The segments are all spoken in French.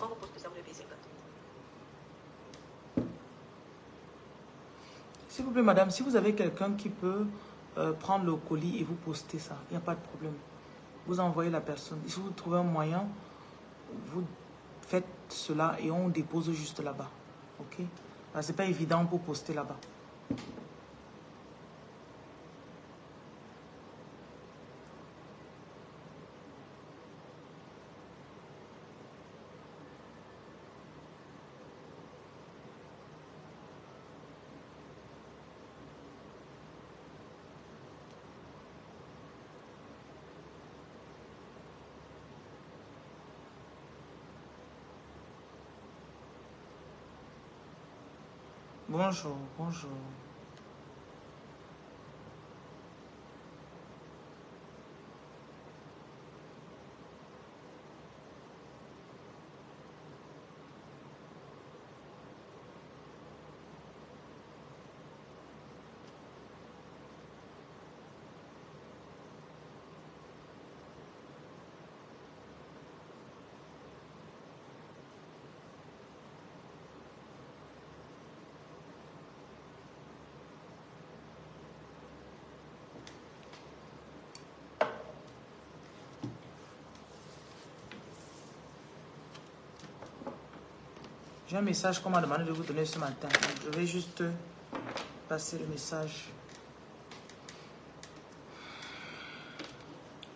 Quand vous postez ça, vous devez payer 50. S'il vous plaît, madame, si vous avez quelqu'un qui peut prendre le colis et vous poster ça, il n'y a pas de problème. Vous envoyez la personne. Si vous trouvez un moyen, vous faites cela et on dépose juste là-bas. Ok? C'est pas évident pour poster là-bas. Bonjour, bonjour. J'ai un message qu'on m'a demandé de vous donner ce matin. Donc, je vais juste passer le message.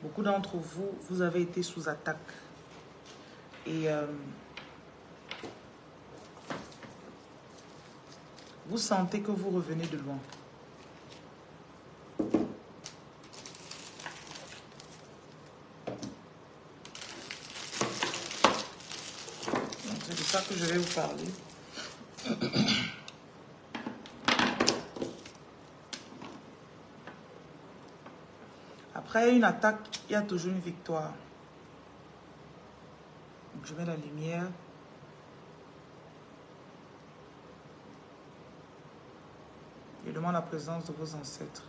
Beaucoup d'entre vous, vous avez été sous attaque. Et vous sentez que vous revenez de loin. C'est de ça que je vais vous parler. Après une attaque, il y a toujours une victoire. Donc, je mets la lumière. Je demande la présence de vos ancêtres.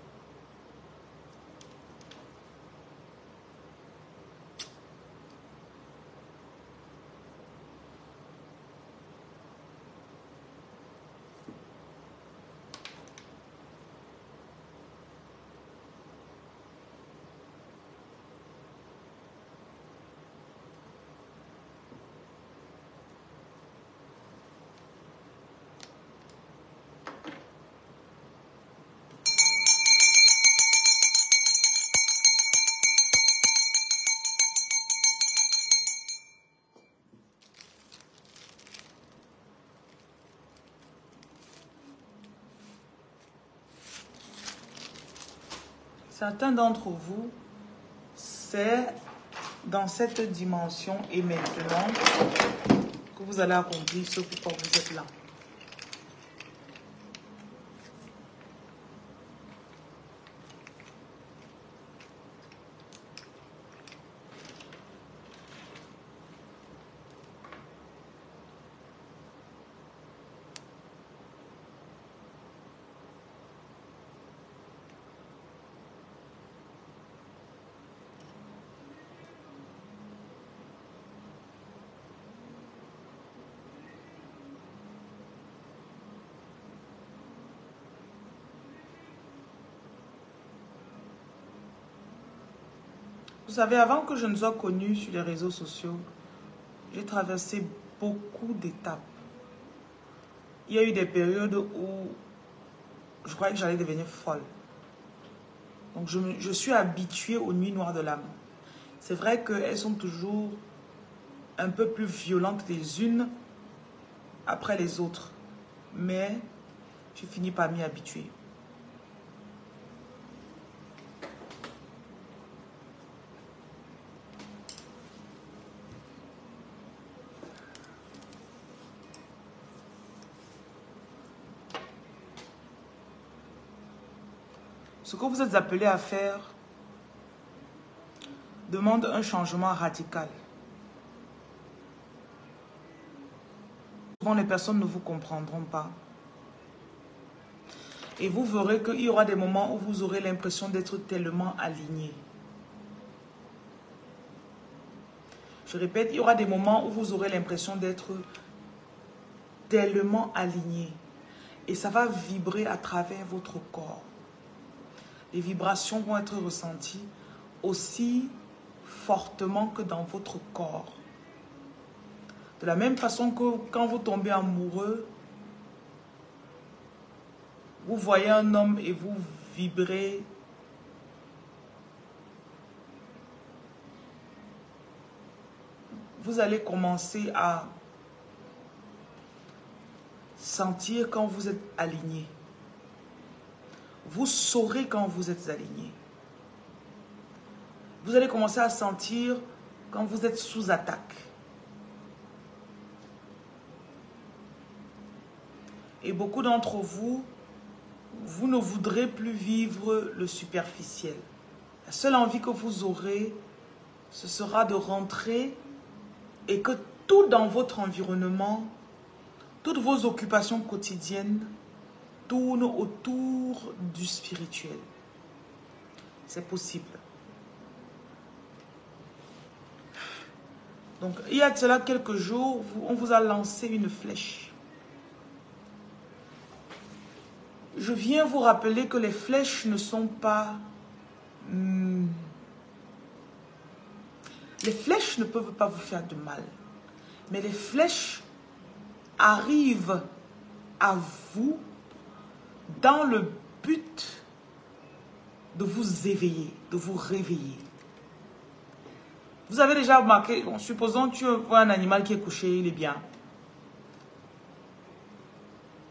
Certains d'entre vous, c'est dans cette dimension et maintenant que vous allez accomplir ce pourquoi vous êtes là. Vous savez, avant que je ne sois connue sur les réseaux sociaux, j'ai traversé beaucoup d'étapes. Il y a eu des périodes où je croyais que j'allais devenir folle. Donc je suis habituée aux nuits noires de l'âme. C'est vrai qu'elles sont toujours un peu plus violentes les unes après les autres. Mais j'ai fini par m'y habituer. Ce que vous êtes appelés à faire demande un changement radical. Souvent, les personnes ne vous comprendront pas. Et vous verrez qu'il y aura des moments où vous aurez l'impression d'être tellement aligné. Je répète, il y aura des moments où vous aurez l'impression d'être tellement aligné. Et ça va vibrer à travers votre corps. Les vibrations vont être ressenties aussi fortement que dans votre corps. De la même façon que quand vous tombez amoureux, vous voyez un homme et vous vibrez. Vous allez commencer à sentir quand vous êtes aligné. Vous saurez quand vous êtes aligné. Vous allez commencer à sentir quand vous êtes sous attaque. Et beaucoup d'entre vous, vous ne voudrez plus vivre le superficiel. La seule envie que vous aurez, ce sera de rentrer et que tout dans votre environnement, toutes vos occupations quotidiennes tournent autour du spirituel. C'est possible. Donc, il y a de cela quelques jours, on vous a lancé une flèche. Je viens vous rappeler que les flèches ne sont pas... Les flèches ne peuvent pas vous faire de mal. Mais les flèches arrivent à vous dans le but de vous éveiller, de vous réveiller. Vous avez déjà remarqué, bon, supposons que tu vois un animal qui est couché, il est bien.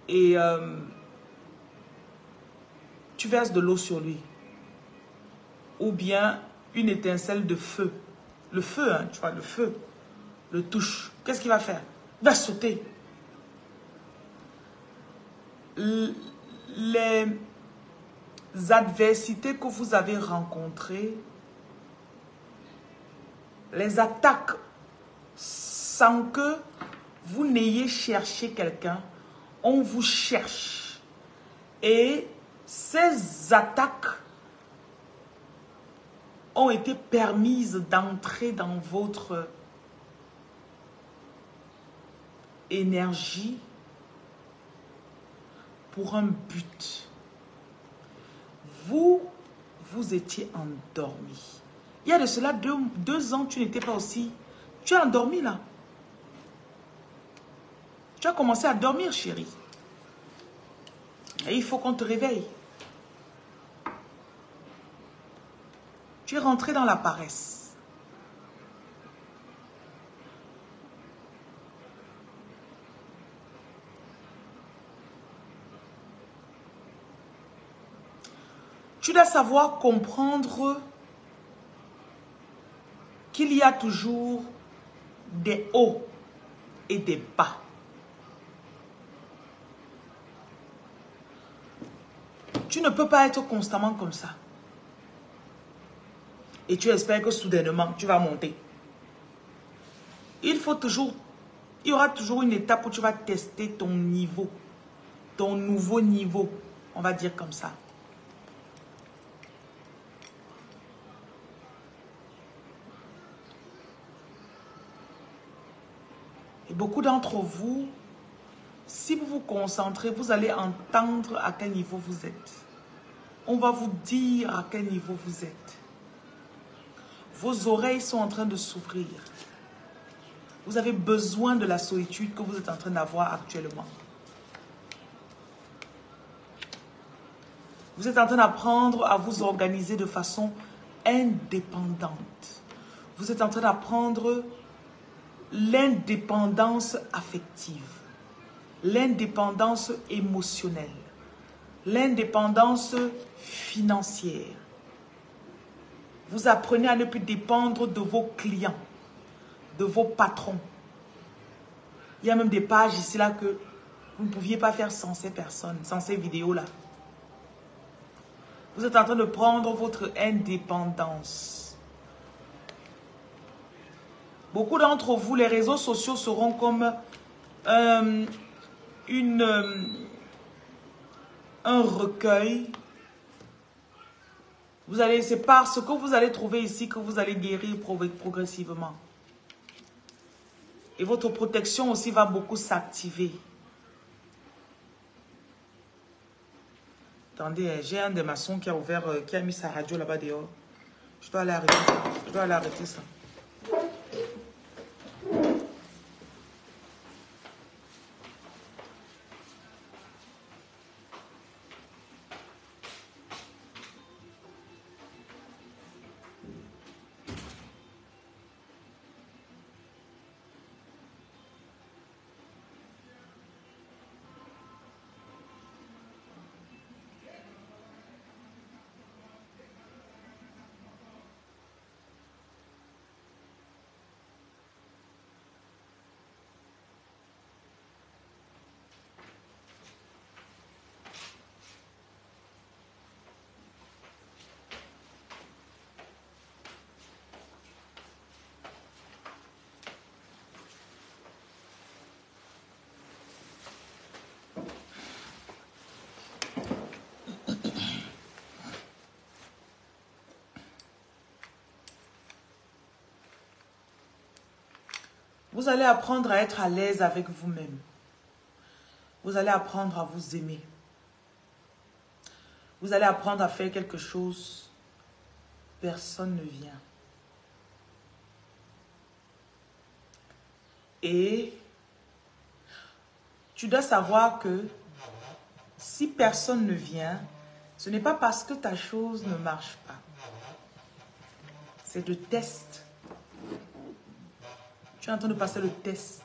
Et tu verses de l'eau sur lui. Ou bien une étincelle de feu. Le feu, hein, tu vois, le feu. Le touche. Qu'est-ce qu'il va faire? Il va sauter. Les adversités que vous avez rencontrées, les attaques, sans que vous n'ayez cherché quelqu'un, on vous cherche. Et ces attaques ont été permises d'entrer dans votre énergie pour un but. Vous étiez endormi. Il y a de cela deux ans, tu n'étais pas aussi... Tu es endormi là. Tu as commencé à dormir, chérie. Et il faut qu'on te réveille. Tu es rentré dans la paresse. Tu dois savoir comprendre qu'il y a toujours des hauts et des bas. Tu ne peux pas être constamment comme ça. Et tu espères que soudainement, tu vas monter. Il y aura toujours une étape où tu vas tester ton niveau. Ton nouveau niveau. On va dire comme ça. Et beaucoup d'entre vous, si vous vous concentrez, vous allez entendre à quel niveau vous êtes. On va vous dire à quel niveau vous êtes. Vos oreilles sont en train de s'ouvrir. Vous avez besoin de la solitude que vous êtes en train d'avoir actuellement. Vous êtes en train d'apprendre à vous organiser de façon indépendante. Vous êtes en train d'apprendre l'indépendance affective, l'indépendance émotionnelle, l'indépendance financière. Vous apprenez à ne plus dépendre de vos clients, de vos patrons. Il y a même des pages ici là que vous ne pouviez pas faire sans ces personnes, sans ces vidéos-là. Vous êtes en train de prendre votre indépendance. Beaucoup d'entre vous, les réseaux sociaux seront comme un recueil. C'est par ce que vous allez trouver ici que vous allez guérir progressivement. Et votre protection aussi va beaucoup s'activer. Attendez, j'ai un des maçons qui a ouvert, qui a mis sa radio là-bas dehors. Je dois aller arrêter ça. Je dois aller arrêter ça. Vous allez apprendre à être à l'aise avec vous-même. Vous allez apprendre à vous aimer. Vous allez apprendre à faire quelque chose. Personne ne vient. Et tu dois savoir que si personne ne vient, ce n'est pas parce que ta chose ne marche pas. C'est le test. Tu es en train de passer le test.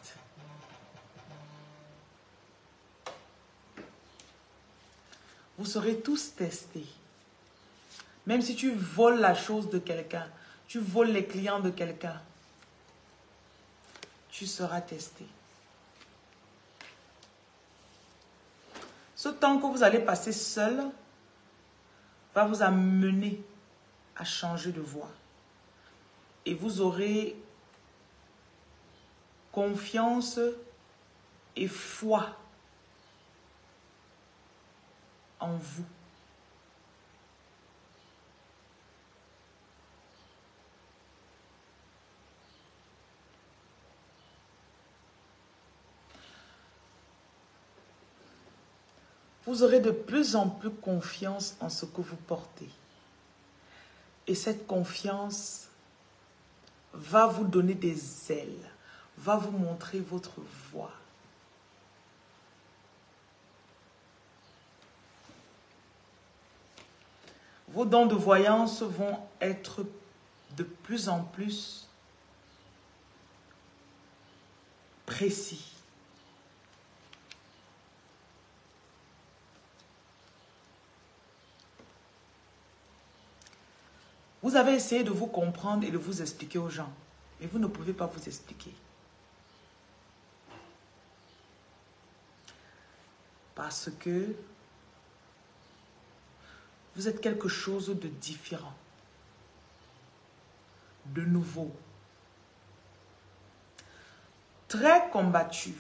Vous serez tous testés. Même si tu voles la chose de quelqu'un, tu voles les clients de quelqu'un, tu seras testé. Ce temps que vous allez passer seul va vous amener à changer de voie. Et vous aurez confiance et foi en vous. Vous aurez de plus en plus confiance en ce que vous portez. Et cette confiance va vous donner des ailes, va vous montrer votre voie. Vos dons de voyance vont être de plus en plus précis. Vous avez essayé de vous comprendre et de vous expliquer aux gens, mais vous ne pouvez pas vous expliquer. Parce que vous êtes quelque chose de différent, de nouveau, très combattu.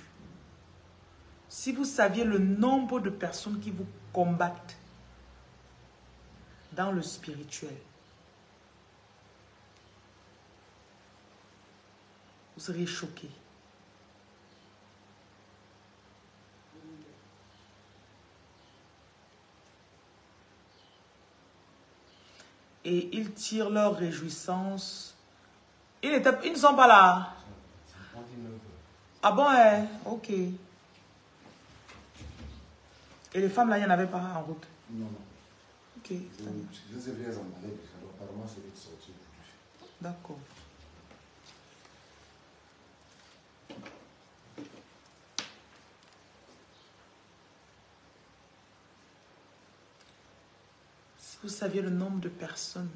Si vous saviez le nombre de personnes qui vous combattent dans le spirituel, vous seriez choqués. Et ils tirent leur réjouissance. Ils ne sont pas là. Ah bon, ok. Et les femmes là, il n'y en avait pas en route? Non, non. Ok. Je les ai vus emballer, alors apparemment c'est vite sorti. D'accord. Si vous saviez le nombre de personnes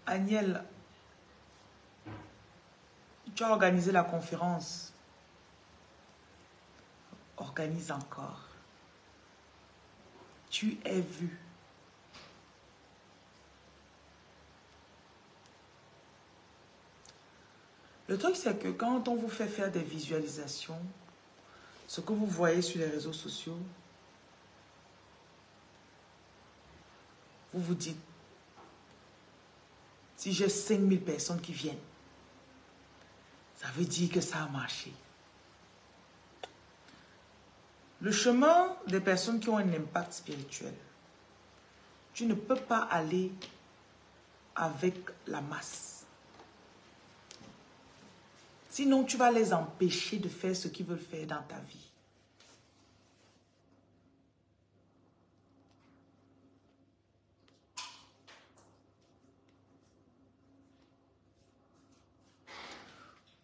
Agnel, tu as organisé la conférence. Organise encore. Tu es vu. Le truc, c'est que quand on vous fait faire des visualisations, ce que vous voyez sur les réseaux sociaux, vous vous dites, Si j'ai 5000 personnes qui viennent, ça veut dire que ça a marché. Le chemin des personnes qui ont un impact spirituel, tu ne peux pas aller avec la masse. Sinon, tu vas les empêcher de faire ce qu'ils veulent faire dans ta vie.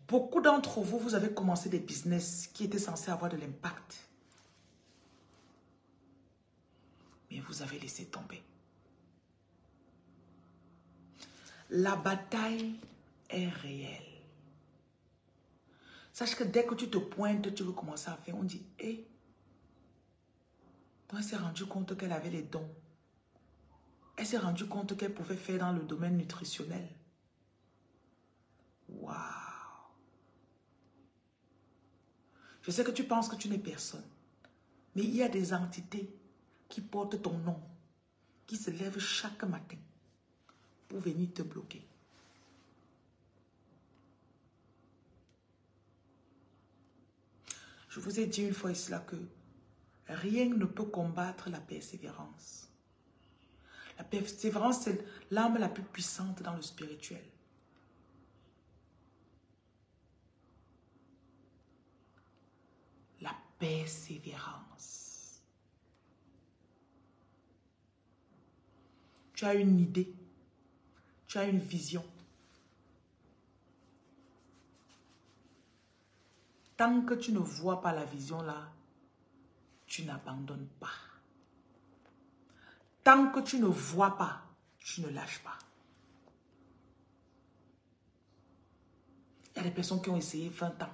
Beaucoup d'entre vous, vous avez commencé des business qui étaient censés avoir de l'impact. Mais vous avez laissé tomber. La bataille est réelle. Sache que dès que tu te pointes, tu veux commencer à faire, on dit, hé, toi, elle s'est rendue compte qu'elle avait les dons. Elle s'est rendue compte qu'elle pouvait faire dans le domaine nutritionnel. Waouh! Je sais que tu penses que tu n'es personne. Mais il y a des entités qui portent ton nom, qui se lèvent chaque matin pour venir te bloquer. Je vous ai dit une fois ici là que rien ne peut combattre la persévérance. La persévérance, c'est l'arme la plus puissante dans le spirituel. La persévérance. Tu as une idée, tu as une vision. Tant que tu ne vois pas la vision là, tu n'abandonnes pas. Tant que tu ne vois pas, tu ne lâches pas. Il y a des personnes qui ont essayé 20 ans.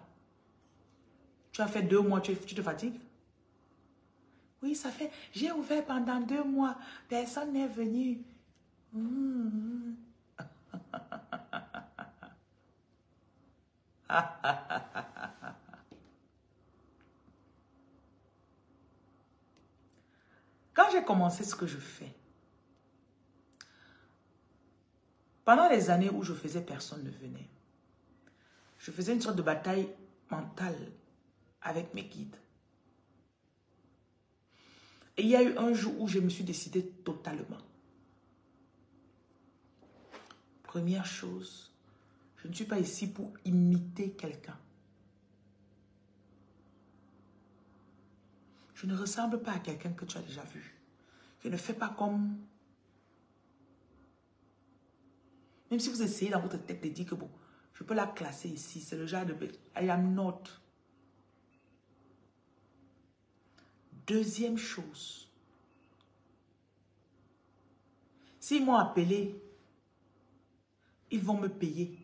Tu as fait 2 mois, tu te fatigues? Oui, ça fait... J'ai ouvert pendant 2 mois. Personne n'est venu. Quand j'ai commencé ce que je fais, pendant les années où je faisais, personne ne venait. Je faisais une sorte de bataille mentale avec mes guides. Et il y a eu un jour où je me suis décidée totalement. Première chose, je ne suis pas ici pour imiter quelqu'un. Je ne ressemble pas à quelqu'un que tu as déjà vu. Je ne fais pas comme... Même si vous essayez dans votre tête de dire que bon, je peux la classer ici, c'est le genre de... I am not. Deuxième chose, s'ils m'ont appelé, ils vont me payer.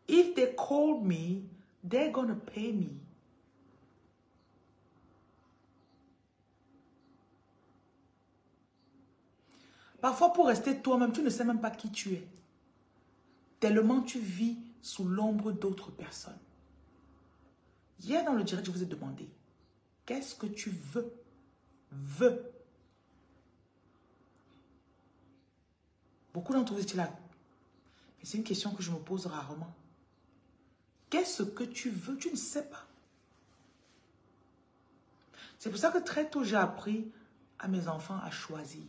If they call me, they're gonna pay me. Parfois, pour rester toi-même, tu ne sais même pas qui tu es. Tellement tu vis sous l'ombre d'autres personnes. Hier, dans le direct, je vous ai demandé, qu'est-ce que tu veux? Beaucoup d'entre vous étaient là. Mais c'est une question que je me pose rarement. Qu'est-ce que tu veux? Tu ne sais pas. C'est pour ça que très tôt, j'ai appris à mes enfants à choisir.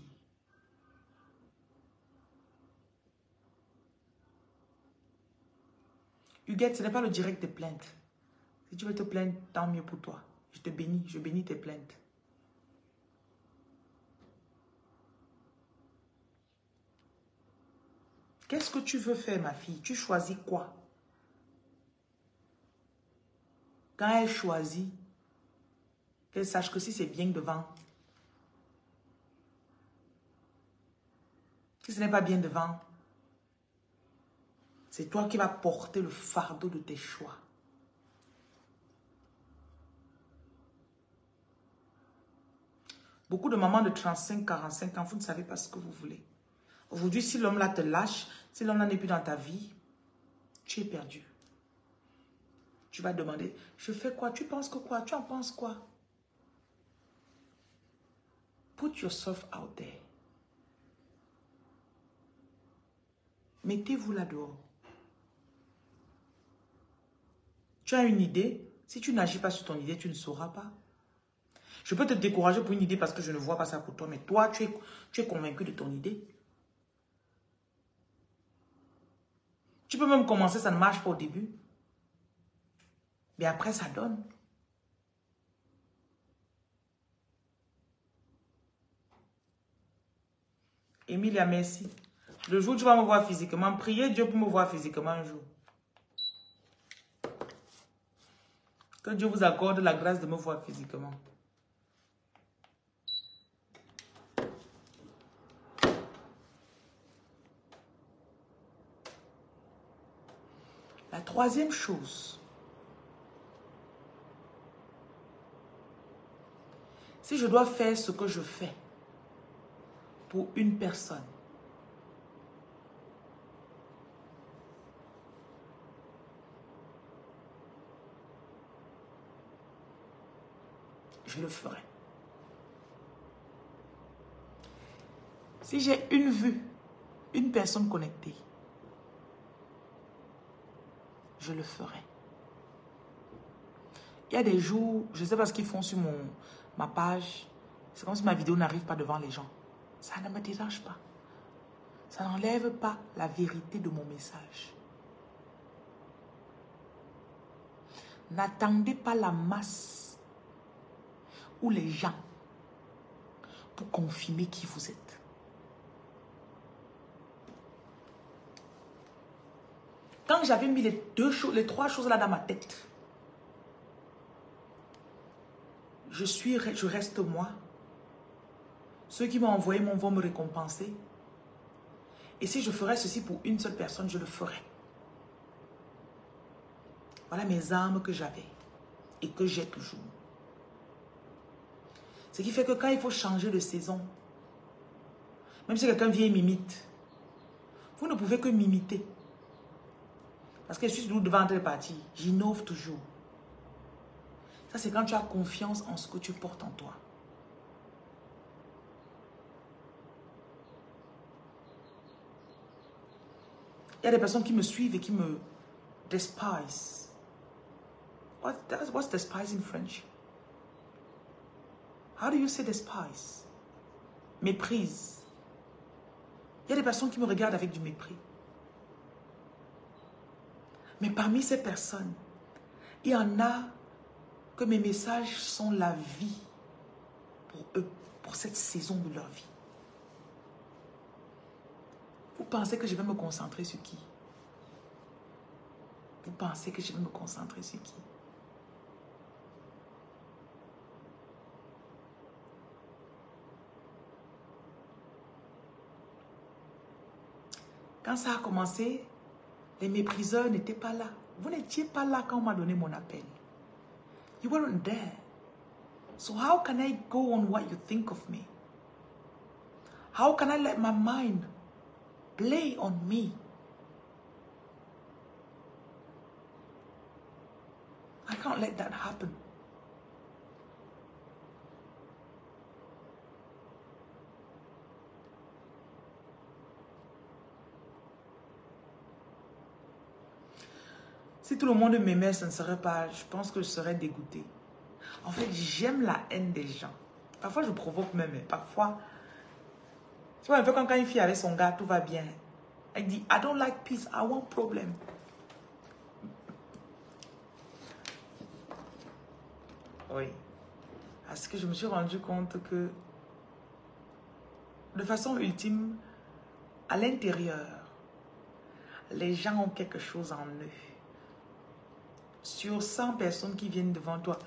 Huguette, ce n'est pas le direct des plaintes. Si tu veux te plaindre, tant mieux pour toi. Je te bénis, je bénis tes plaintes. Qu'est-ce que tu veux faire, ma fille? Tu choisis quoi? Quand elle choisit, qu'elle sache que si c'est bien devant, si ce n'est pas bien devant, c'est toi qui vas porter le fardeau de tes choix. Beaucoup de mamans de 35, 45 ans, vous ne savez pas ce que vous voulez. Aujourd'hui, si l'homme là te lâche, si l'homme là n'est plus dans ta vie, tu es perdu. Tu vas demander, je fais quoi? Tu penses que quoi? Tu en penses quoi? Put yourself out there. Mettez-vous là dehors. Tu as une idée. Si tu n'agis pas sur ton idée, tu ne sauras pas. Je peux te décourager pour une idée parce que je ne vois pas ça pour toi. Mais toi, tu es convaincu de ton idée. Tu peux même commencer, ça ne marche pas au début. Mais après, ça donne. Emilia, merci. Le jour où tu vas me voir physiquement, priez Dieu pour me voir physiquement un jour. Que Dieu vous accorde la grâce de me voir physiquement. La troisième chose, si je dois faire ce que je fais pour une personne, je le ferai. Si j'ai une vue, une personne connectée, je le ferai. Il y a des jours, je ne sais pas ce qu'ils font sur ma page, c'est comme si ma vidéo n'arrive pas devant les gens. Ça ne me dérange pas. Ça n'enlève pas la vérité de mon message. N'attendez pas la masse ou les gens pour confirmer qui vous êtes. Quand j'avais mis les trois choses là dans ma tête, je reste moi. Ceux qui m'ont envoyé vont me récompenser. Et si je ferais ceci pour une seule personne, je le ferais. Voilà mes armes que j'avais et que j'ai toujours. Ce qui fait que quand il faut changer de saison, même si quelqu'un vient et m'imite, vous ne pouvez que m'imiter. Parce que je suis devant les parties, j'innove toujours. Ça, c'est quand tu as confiance en ce que tu portes en toi. Il y a des personnes qui me suivent et qui me despisent. What's despise in French? How do you say despise? Méprise. Il y a des personnes qui me regardent avec du mépris. Mais parmi ces personnes, il y en a que mes messages sont la vie pour eux, pour cette saison de leur vie. Vous pensez que je vais me concentrer sur qui? Vous pensez que je vais me concentrer sur qui? Quand ça a commencé, les mépriseurs n'étaient pas là. Vous n'étiez pas là quand on m'a donné mon appel. You weren't there. So how can I go on what you think of me? How can I let my mind play on me? I can't let that happen. Si tout le monde m'aimait, ce ne serait pas... Je pense que je serais dégoûtée. En fait, j'aime la haine des gens. Parfois, je provoque même. Parfois... Tu vois, un peu comme quand une fille avec son gars, tout va bien. Elle dit, I don't like peace, I want problem. Oui. Parce que je me suis rendu compte que, de façon ultime, à l'intérieur, les gens ont quelque chose en eux. Sur 100 personnes qui viennent devant toi,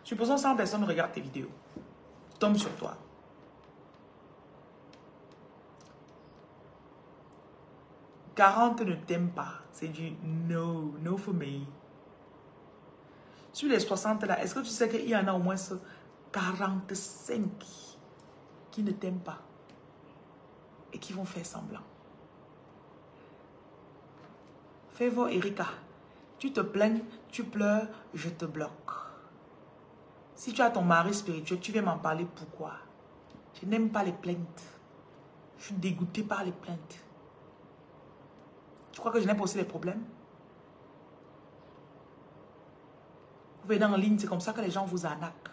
supposons 100 personnes regardent tes vidéos, tombent sur toi. « 40 ne t'aiment pas. » C'est du no, no for me. Sur les 60 là, est-ce que tu sais qu'il y en a au moins 45 qui ne t'aiment pas et qui vont faire semblant? Fais voir Erika. Tu te plaignes, tu pleures, je te bloque. Si tu as ton mari spirituel, tu viens m'en parler pourquoi? Je n'aime pas les plaintes. Je suis dégoûtée par les plaintes. Tu crois que je n'ai pas aussi des problèmes? Vous venez en ligne, c'est comme ça que les gens vous arnaquent.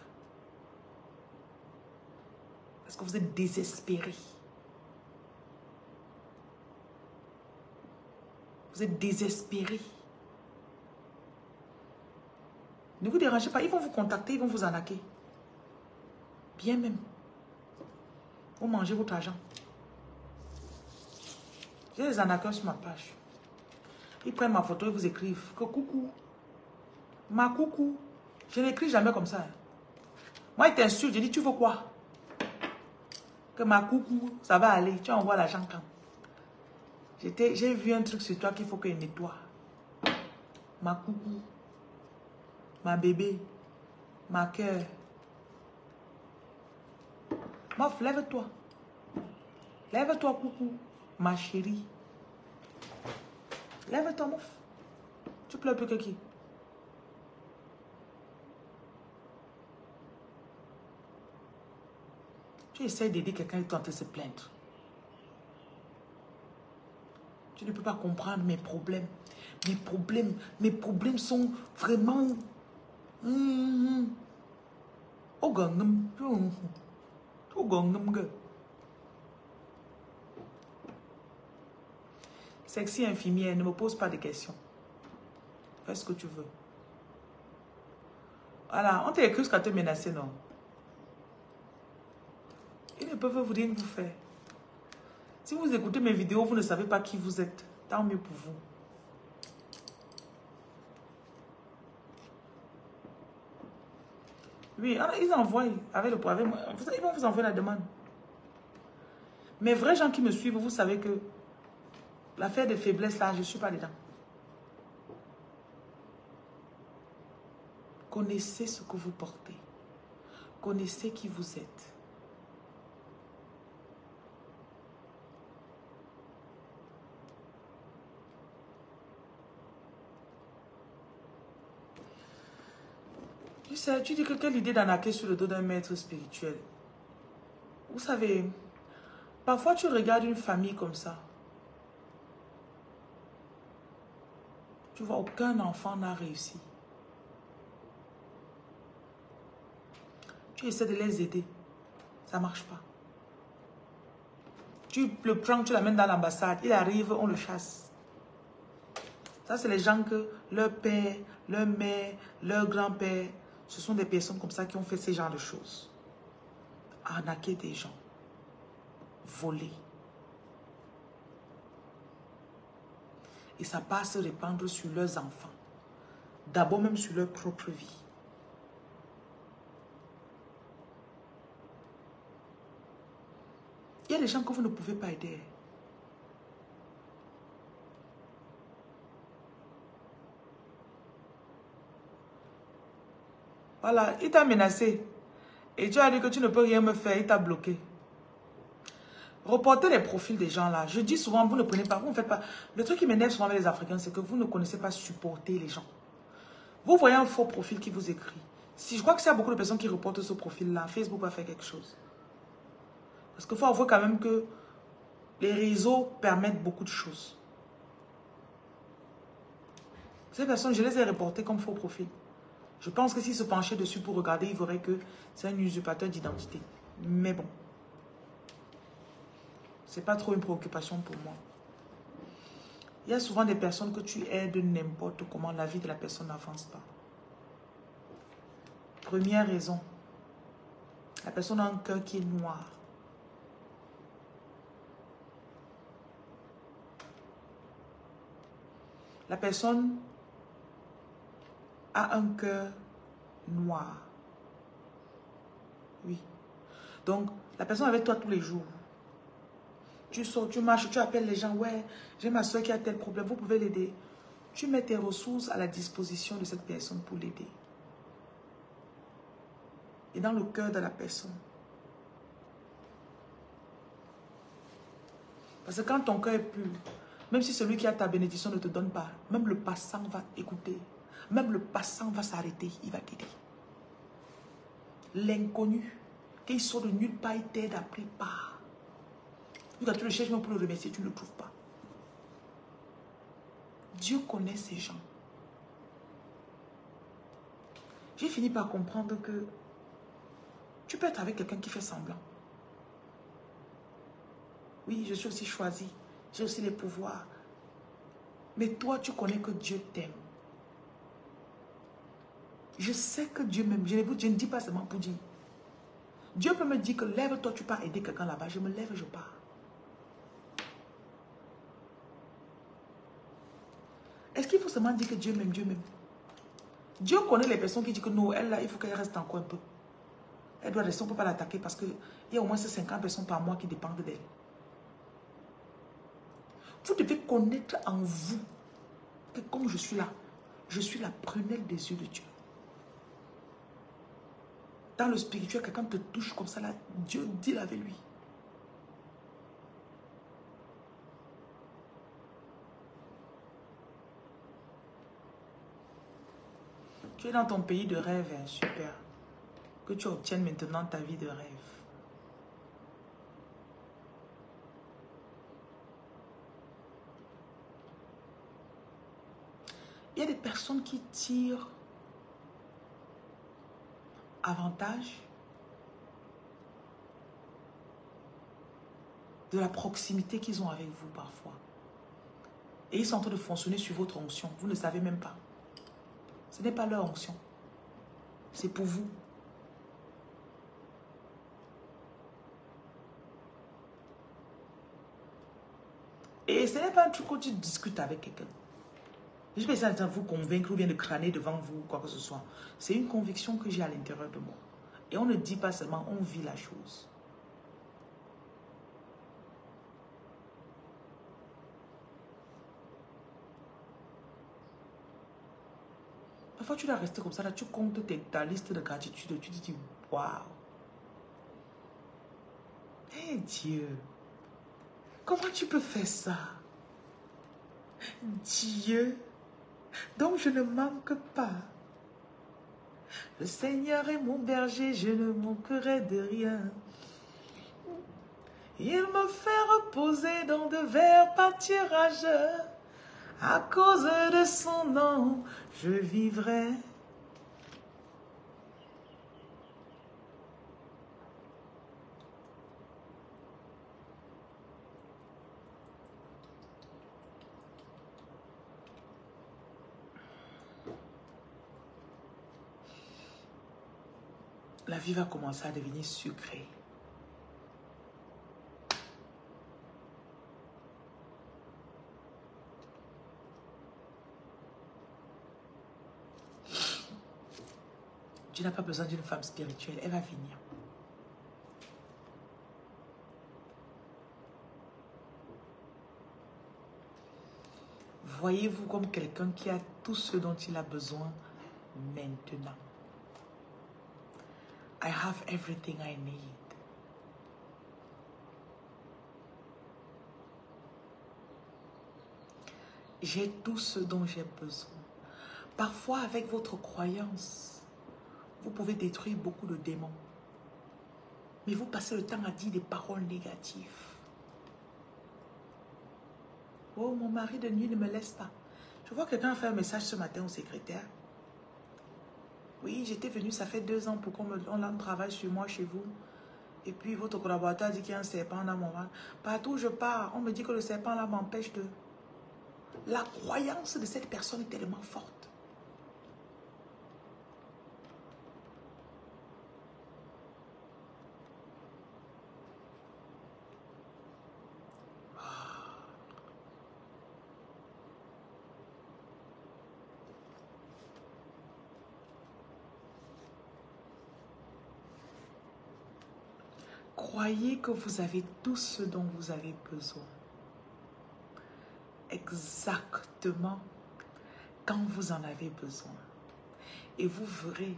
Parce que vous êtes désespérés. Vous êtes désespérés. Ne vous dérangez pas, ils vont vous contacter, ils vont vous arnaquer. Bien même. Vous mangez votre argent. J'ai des arnaqueurs sur ma page. Ils prennent ma photo et vous écrivent que coucou. Ma coucou. Je n'écris jamais comme ça. Moi, ils t'insultent. Je dis, tu veux quoi? Que ma coucou, ça va aller. Tu envoies l'argent quand? J'ai vu un truc sur toi qu'il faut que je nettoie. Ma coucou. Ma bébé. Ma cœur. Mof, lève-toi. Lève-toi, coucou. Ma chérie. Lève-toi, mof. Tu pleures plus que qui? Tu essaies d'aider quelqu'un et tu es en train de se plaindre. Tu ne peux pas comprendre mes problèmes. Mes problèmes sont vraiment... Sexy infirmière, ne me pose pas de questions. Fais ce que tu veux. Voilà, on t'a écrit jusqu'à te menacer, non? Ils ne peuvent vous dire que vous faire. Si vous écoutez mes vidéos, vous ne savez pas qui vous êtes. Tant mieux pour vous. Oui, ils envoient avec le poivre. Ils vont vous envoyer la demande. Mes vrais gens qui me suivent, vous savez que l'affaire de faiblesse là, je ne suis pas dedans. Connaissez ce que vous portez. Connaissez qui vous êtes. Tu sais, tu dis que quelle idée d'arnaquer sur le dos d'un maître spirituel. Vous savez, parfois tu regardes une famille comme ça. Tu vois, aucun enfant n'a réussi. Tu essaies de les aider. Ça ne marche pas. Tu le prends, tu l'amènes dans l'ambassade. Il arrive, on le chasse. Ça, c'est les gens que leur père, leur mère, leur grand-père, ce sont des personnes comme ça qui ont fait ce genre de choses. Arnaquer des gens. Voler. Et ça part se répandre sur leurs enfants. D'abord même sur leur propre vie. Il y a des gens que vous ne pouvez pas aider. Voilà, il t'a menacé. Et tu as dit que tu ne peux rien me faire, il t'a bloqué. Reportez les profils des gens là. Je dis souvent, vous ne prenez pas, vous ne faites pas. Le truc qui m'énerve souvent avec les Africains, c'est que vous ne connaissez pas supporter les gens. Vous voyez un faux profil qui vous écrit. Si je crois que s'il y a beaucoup de personnes qui reportent ce profil-là, Facebook va faire quelque chose. Parce qu'il faut avouer quand même que les réseaux permettent beaucoup de choses. Ces personnes, je les ai reportées comme faux profil. Je pense que s'ils se penchaient dessus pour regarder, ils verraient que c'est un usurpateur d'identité. Mais bon. C'est pas trop une préoccupation pour moi. Il y a souvent des personnes que tu aides n'importe comment, la vie de la personne n'avance pas. Première raison, la personne a un cœur qui est noir. La personne a un cœur noir. Oui. Donc, la personne est avec toi tous les jours. Tu sors, tu marches, tu appelles les gens. Ouais, j'ai ma soeur qui a tel problème, vous pouvez l'aider. Tu mets tes ressources à la disposition de cette personne pour l'aider. Et dans le cœur de la personne. Parce que quand ton cœur est pur, même si celui qui a ta bénédiction ne te donne pas, même le passant va écouter. Même le passant va s'arrêter, il va t'aider. L'inconnu, qu'il sort de nulle part, il t'aide à pris part. Quand tu le cherches même pour le remercier, tu ne le trouves pas. Dieu connaît ces gens. J'ai fini par comprendre que tu peux être avec quelqu'un qui fait semblant. Oui, je suis aussi choisi. J'ai aussi les pouvoirs. Mais toi, tu connais que Dieu t'aime. Je sais que Dieu m'aime. Je ne dis pas seulement pour dire. Dieu peut me dire que lève-toi, tu pars aider quelqu'un là-bas. Je me lève, je pars. Est-ce qu'il faut seulement dire que Dieu m'aime, Dieu m'aime? Dieu connaît les personnes qui disent que non, elle là, il faut qu'elle reste encore un peu. Elle doit rester, on ne peut pas l'attaquer parce qu'il y a au moins ces 50 personnes par mois qui dépendent d'elle. Vous devez connaître en vous que comme je suis là, je suis la prunelle des yeux de Dieu. Dans le spirituel, quelqu'un te touche comme ça là, Dieu deal avec lui. Tu es dans ton pays de rêve, hein, super. Que tu obtiennes maintenant ta vie de rêve. Il y a des personnes qui tirent avantage de la proximité qu'ils ont avec vous parfois. Et ils sont en train de fonctionner sur votre onction. Vous ne savez même pas. Ce n'est pas leur onction. C'est pour vous. Et ce n'est pas un truc que tu discutes avec quelqu'un. Je ne vais pas essayer de vous convaincre ou bien de crâner devant vous ou quoi que ce soit. C'est une conviction que j'ai à l'intérieur de moi. Et on ne dit pas seulement, on vit la chose. Parfois, tu dois rester comme ça, là, tu comptes ta liste de gratitude, tu te dis, waouh. Hé Dieu, comment tu peux faire ça? Dieu, donc je ne manque pas. Le Seigneur est mon berger, je ne manquerai de rien. Il me fait reposer dans de verts pâturages. À cause de son nom, je vivrai. La vie va commencer à devenir sucrée. Tu n'as pas besoin d'une femme spirituelle, elle va venir. Voyez-vous comme quelqu'un qui a tout ce dont il a besoin maintenant. I have everything I need. J'ai tout ce dont j'ai besoin. Parfois, avec votre croyance, vous pouvez détruire beaucoup de démons. Mais vous passez le temps à dire des paroles négatives. Oh, mon mari de nuit ne me laisse pas. Je vois quelqu'un faire un message ce matin au secrétaire. Oui, j'étais venue, ça fait 2 ans pour qu'on travaille sur moi chez vous. Et puis votre collaborateur dit qu'il y a un serpent dans mon ventre. Partout où je pars, on me dit que le serpent là m'empêche de... La croyance de cette personne est tellement forte. Croyez que vous avez tout ce dont vous avez besoin. Exactement quand vous en avez besoin. Et vous verrez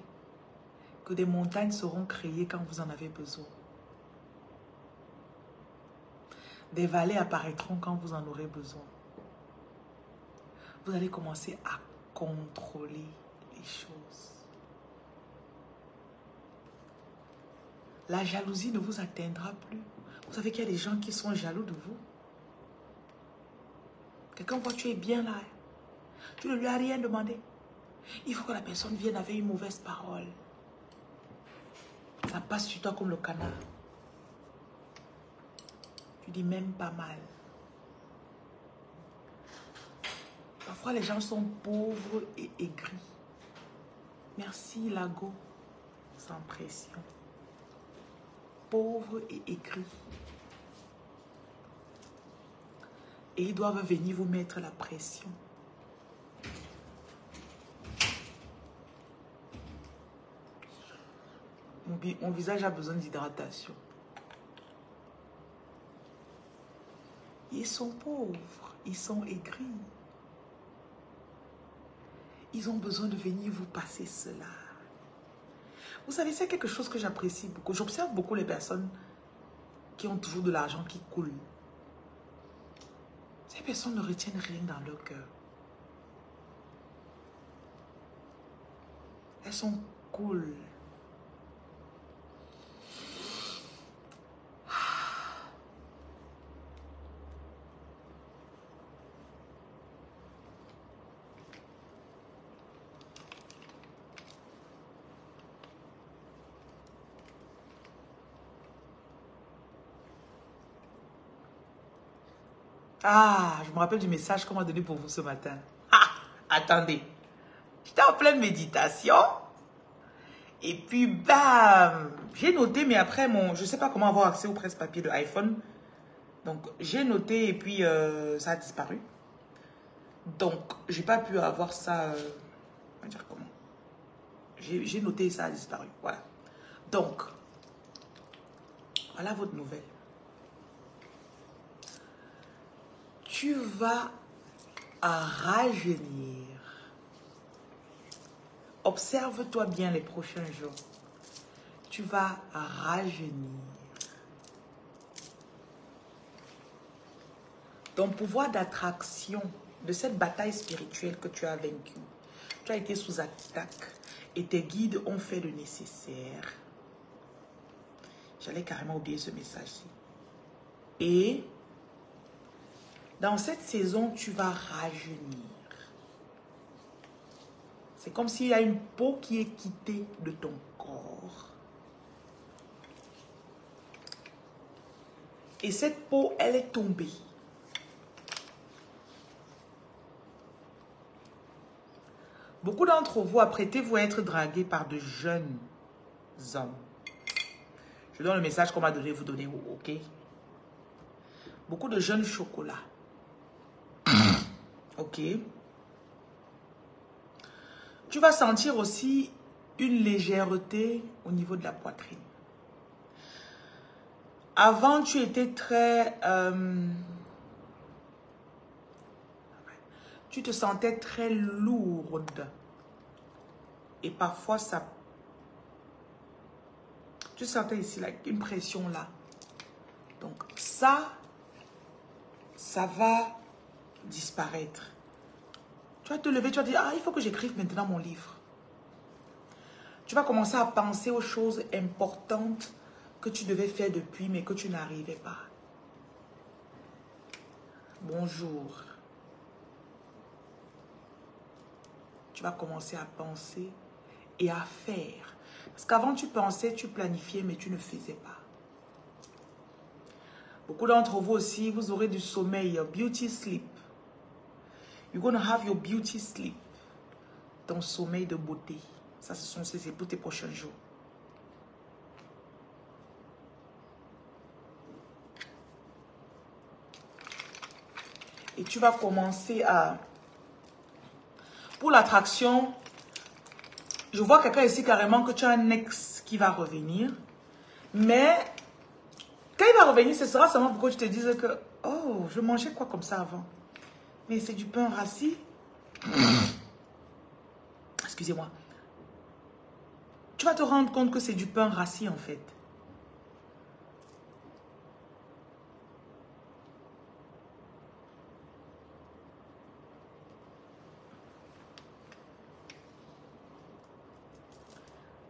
que des montagnes seront créées quand vous en avez besoin. Des vallées apparaîtront quand vous en aurez besoin. Vous allez commencer à contrôler les choses. La jalousie ne vous atteindra plus. Vous savez qu'il y a des gens qui sont jaloux de vous. Quelqu'un voit que tu es bien là. Tu ne lui as rien demandé. Il faut que la personne vienne avec une mauvaise parole. Ça passe sur toi comme le canard. Tu dis même pas mal. Parfois, les gens sont pauvres et aigris. Merci, Lago. Sans pression. Pauvres et aigris. Et ils doivent venir vous mettre la pression. Mon visage a besoin d'hydratation. Ils sont pauvres, ils sont aigris. Ils ont besoin de venir vous passer cela. Vous savez, c'est quelque chose que j'apprécie beaucoup. J'observe beaucoup les personnes qui ont toujours de l'argent qui coule. Ces personnes ne retiennent rien dans leur cœur. Elles sont cool. Ah, je me rappelle du message qu'on m'a donné pour vous ce matin. Ah, attendez. J'étais en pleine méditation. Et puis, bam, j'ai noté, mais après, je ne sais pas comment avoir accès au presse-papier de iPhone. Donc, j'ai noté et puis ça a disparu. Donc, j'ai pas pu avoir ça. On va dire comment? J'ai noté et ça a disparu. Voilà. Donc, voilà votre nouvelle. Tu vas rajeunir. Observe-toi bien les prochains jours. Tu vas rajeunir. Ton pouvoir d'attraction de cette bataille spirituelle que tu as vaincue. Tu as été sous attaque et tes guides ont fait le nécessaire. J'allais carrément oublier ce message-ci. Et dans cette saison, tu vas rajeunir. C'est comme s'il y a une peau qui est quittée de ton corps. Et cette peau, elle est tombée. Beaucoup d'entre vous, apprêtez-vous à être dragués par de jeunes hommes. Je donne le message qu'on m'a donné, vous donnez, ok? Beaucoup de jeunes chocolats. Ok? Tu vas sentir aussi une légèreté au niveau de la poitrine. Avant, tu étais très... tu te sentais très lourde. Et parfois, ça... Tu sentais ici là, une pression là. Donc, ça va disparaître. Tu vas te lever, tu vas dire, ah, il faut que j'écrive maintenant mon livre. Tu vas commencer à penser aux choses importantes que tu devais faire depuis, mais que tu n'arrivais pas. Bonjour. Tu vas commencer à penser et à faire. Parce qu'avant, tu pensais, tu planifiais, mais tu ne faisais pas. Beaucoup d'entre vous aussi, vous aurez du sommeil, beauty sleep. You're going to have your beauty sleep. Ton sommeil de beauté. Ça, c'est pour tes prochains jours. Et tu vas commencer à... Pour l'attraction, je vois quelqu'un ici carrément que tu as un ex qui va revenir. Mais quand il va revenir, ce sera seulement pour que tu te dises que... Oh, je mangeais quoi comme ça avant? Mais c'est du pain rassis. Excusez-moi. Tu vas te rendre compte que c'est du pain rassis en fait.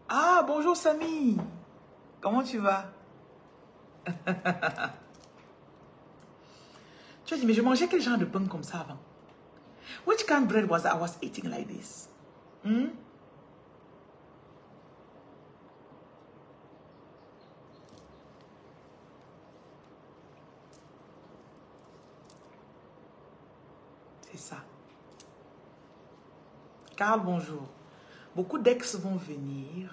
Ah, bonjour Samy. Comment tu vas? Tu as dit, mais je mangeais quel genre de pain comme ça avant? Which kind of bread was I was eating like this? Hmm? C'est ça. Carl, bonjour. Beaucoup d'ex vont venir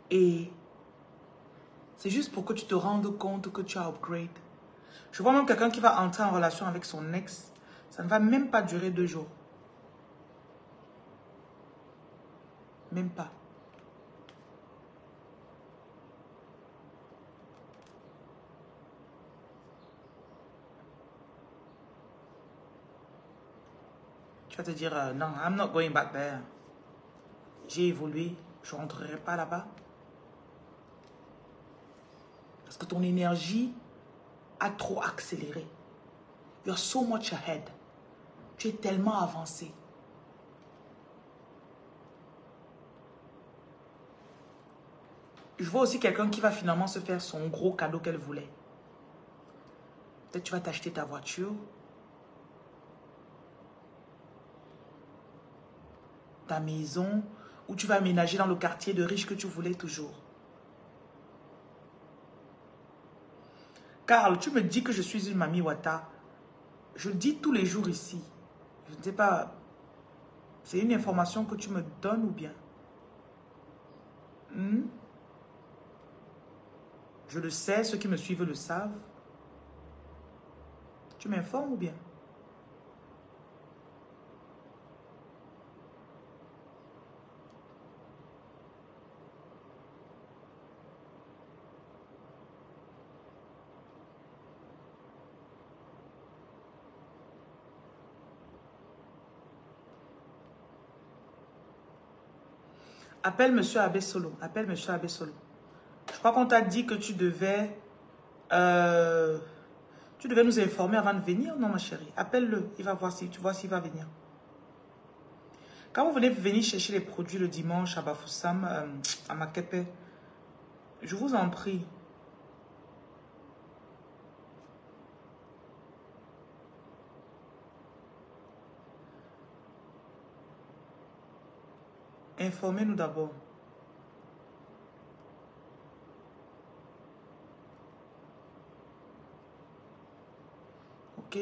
et c'est juste pour que tu te rendes compte que tu as upgrade. Je vois même quelqu'un qui va entrer en relation avec son ex. Ça ne va même pas durer 2 jours. Même pas. Tu vas te dire, non, I'm not going back there. J'ai évolué, je ne rentrerai pas là-bas. Parce que ton énergie a trop accéléré. You're so much ahead. Tu es tellement avancé. Je vois aussi quelqu'un qui va finalement se faire son gros cadeau qu'elle voulait. Peut-être tu vas t'acheter ta voiture. Ta maison. Ou tu vas aménager dans le quartier de riche que tu voulais toujours. Carl, tu me dis que je suis une mamie Wata. Je le dis tous les jours ici. Je ne sais pas. C'est une information que tu me donnes ou bien? Je le sais, ceux qui me suivent le savent. Tu m'informes ou bien? Appelle Monsieur Abbé Solo. Appelle Monsieur Abbé Solo. Je crois qu'on t'a dit que tu devais nous informer avant de venir. Non, ma chérie. Appelle-le. Il va voir si tu vois s'il va venir. Quand vous venez chercher les produits le dimanche à Bafoussam, à Makepe, je vous en prie. Informez-nous d'abord. Ok?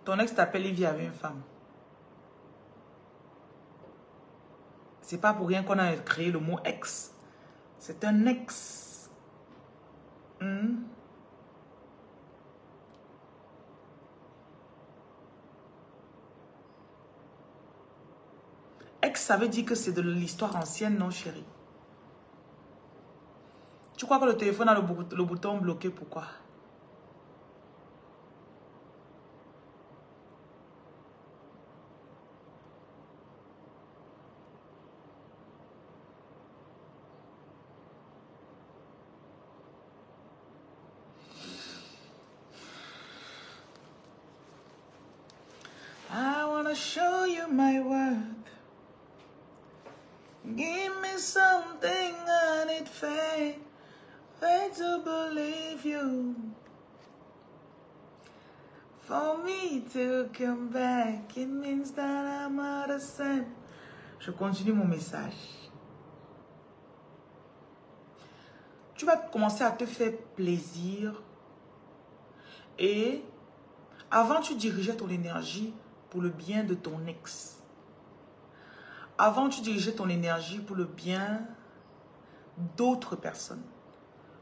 Ton ex t'appelle, il vit avec une femme. C'est pas pour rien qu'on a créé le mot ex. C'est un ex. Ex, ça veut dire que c'est de l'histoire ancienne, non, chérie? Tu crois que le téléphone a le bouton bloqué, pourquoi? I wanna show you my worth. Give me something I need faith to believe you. For me to come back, it means that I'm out of sin. Je continue mon message. Tu vas commencer à te faire plaisir. Et avant, tu dirigeais ton énergie pour le bien de ton ex. Avant, tu dirigeais ton énergie pour le bien d'autres personnes.